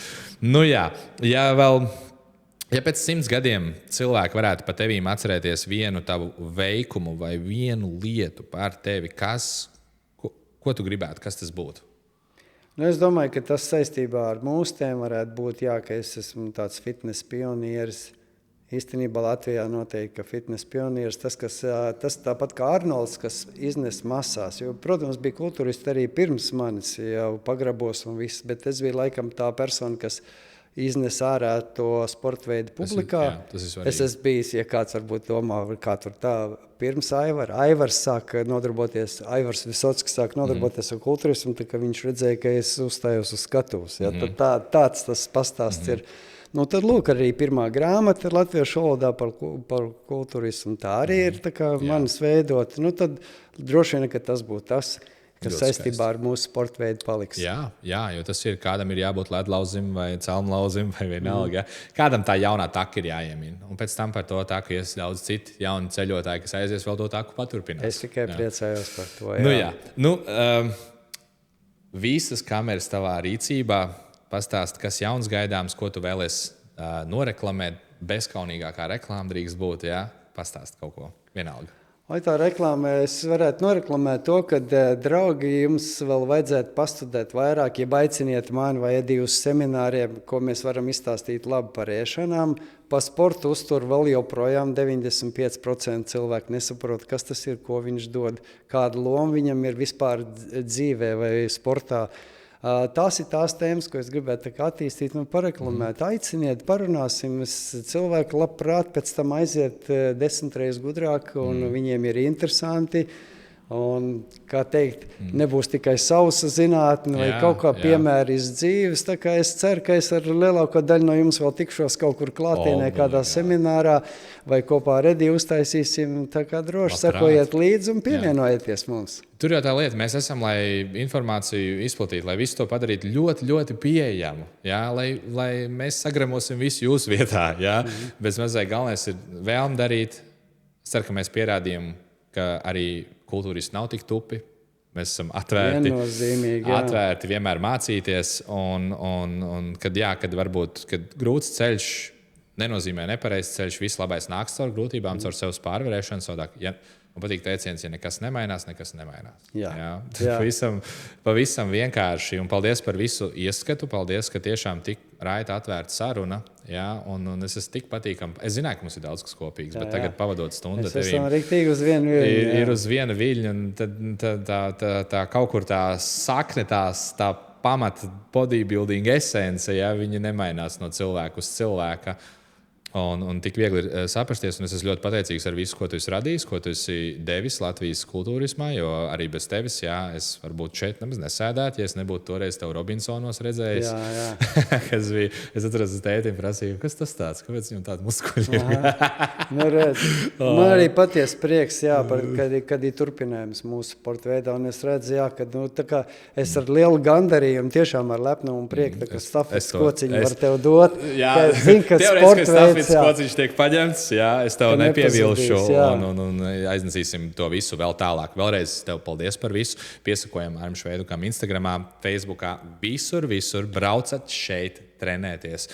Ja pēc 100 gadiem cilvēki varētu par tevīm atcerēties vienu tavu veikumu vai vienu lietu par tevi, ko tu gribētu, kas tas būtu? Nu, es domāju, ka tas saistībā ar mūsu tēmu varētu būt, ka es esmu tāds fitness pionieris. Īstenībā Latvijā noteikti, ka fitness pionieris, tas tāpat kā Arnolds, kas iznes masās. Jo, protams, bija kultūristi arī pirms manis jau pagrabos un viss, bet es biju laikam tā persona, kas iznes ārā to sporta veidu publikā. Es esmu bijis, ja kāds varbūt domā, kā tur tā pirms Aivars sāka nodarboties, Aivars Visockis sāka nodarboties ar kultūrismu, tā kā viņš redzēja, ka es uzstājos uz skatuves. Ja? Tāds tas pastāsts ir. Nu, tad lūk, arī pirmā grāmata ir latviešu valodā par kultūrismu. Tā arī ir tā kā manas veidot. Nu, tad droši vien, ka tas būtu tas, kas saistībā ar mūsu sporta veidu paliks. Jā, jo tas ir, kādam ir jābūt ledlauzim vai celmlauzim vai vienalga. Kādam tā jaunā taka ir jāiemina. Un pēc tam par to taku ies daudz citi jauni ceļotāji, kas aizies vēl to taku paturpināt. Es tikai priecājos par to. Visas kameras tavā rīcībā. Pastāst, kas jauns gaidāms, ko tu vēlies noreklamēt. Bezkaunīgākā reklāma drīkst būt, pastāst kaut ko vienalga. Vai tā reklāmē es varētu noreklamēt to, ka, draugi, jums vēl vajadzētu pastudēt vairāk, ja aiciniet mani vai Ediju uz semināriem, ko mēs varam izstāstīt labi par ēšanām. Pa sportu uztur vēl joprojām 95% cilvēku nesaprot, kas tas ir, ko viņš dod, kādu lomu viņam ir vispār dzīvē vai sportā. Tās ir tās tēmas, ko es gribētu attīstīt un pareklamēt. Aiciniet, parunāsim. Cilvēki labprāt pēc tam aiziet 10 reizes gudrāk un viņiem ir interesanti. Un, kā teikt, nebūs tikai sausa zinātne vai kaut kā piemēri iz dzīves. Tā kā es ceru, ka es ar lielāko daļu no jums vēl tikšos kaut kur klātienē, kādā seminārā vai kopā ar Ediju uztaisīsim. Tā kā droši sekojiet līdzi un pievienojieties mums. Tur jau tā lieta, mēs esam, lai informāciju izplatītu, lai visu to padarītu ļoti, ļoti pieejamu. Lai mēs sagramosim visu jūsu vietā. Bez mazai galvenais ir vēlme darīt. Es ceru, ka mēs pierādījām, ka arī kultūristi nav tik tupi. Mēs esam atvērti vienmēr mācīties. Kad varbūt grūts ceļš nenozīmē nepareizs ceļš, viss labais nāks caur grūtībām, caur sevis pārvarēšanu. Man patīk teiciens, ja nekas nemainās, nekas nemainās. Pavisam vienkārši. Un paldies par visu ieskatu. Paldies, ka tiešām tik raita atvērta saruna. Un es esmu tik patīkami. Es zināju, ka mums ir daudz kas kopīgs, bet tagad pavadot stundu tevīm. Mēs esam riktīgi uz vienu viļņu. Ir uz vienu viļņu. Un tā kaut kur tā sakne, tā pamata bodybuilding esence, viņa nemainās no cilvēka uz cilvēka. Un tik viegli ir saprasties, un es esmu ļoti pateicīgs ar visu, ko tu esi radījis, ko tu esi devis Latvijas kultūrismā, jo arī bez tevis, es varbūt šeit nemaz nesēdētu, ja es nebūtu toreiz tev Robinsonos redzējis. Kas bija, es atceros, es tētim prasīju, kas tas tāds, kāpēc viņam tādi muskuļi ir? Man arī paties prieks, kad ir turpinājums mūsu sporta veidā, un es redzu, ka es ar lielu gandarījumu, tiešām ar lepnumu un prieku, ka stafetes kociņu var tev dot. Zinu, ka sporta veids Kociņš tiek paņemts, es tev nepievilšu un aiznesīsim to visu vēl tālāk. Vēlreiz tev paldies par visu. Piesakojam Arnim Šveidukam Instagramā, Facebookā, visur braucat šeit trenēties.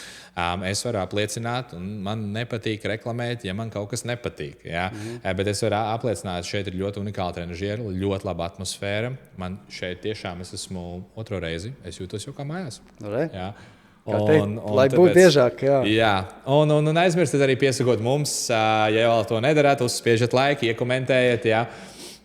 Es varu apliecināt, un man nepatīk reklamēt, ja man kaut kas nepatīk. Bet es varu apliecināt, šeit ir ļoti unikāla trenažiera, ļoti laba atmosfēra. Man šeit tiešām es esmu otro reizi, es jūtos jau kā mājās. Lai būtu biežāk. Un aizmirstiet arī piesakot mums, ja vēl to nedarāt, uzspiežat laiku, iekomentējiet.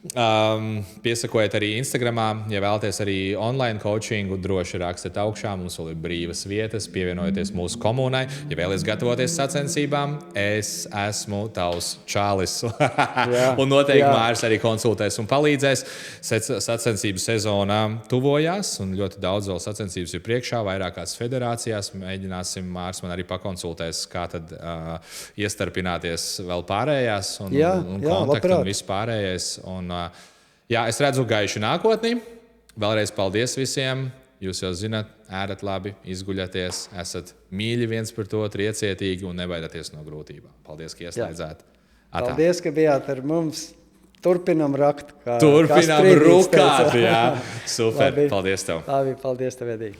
Piesakojiet arī Instagramā, ja vēlaties arī online coachingu, droši rakstiet augšā, mums vēl ir brīvas vietas, pievienojieties mūsu komunai. Ja vēlaties gatavoties sacensībām, es esmu tavs čalis. Un noteikti Māris arī konsultēs un palīdzēs. Sacensību sezonā tuvojās, un ļoti daudz vēl sacensības ir priekšā, vairākās federācijās. Mēģināsim, Māris man arī pakonsultēs, kā tad iestarpināties vēl pārējās, un kontakti un viss pārējais. Es redzu gaišu nākotni. Vēlreiz paldies visiem. Jūs jau zināt, ēdat labi, izguļaties, esat mīļi viens par to, triecietīgi un nebaidieties no grūtībām. Paldies, ka ieslēdzāt. Paldies, ka bijāt ar mums. Turpinam rakt. Turpinam rukāt. Super, paldies tev. Labi, paldies tev, Edīgi.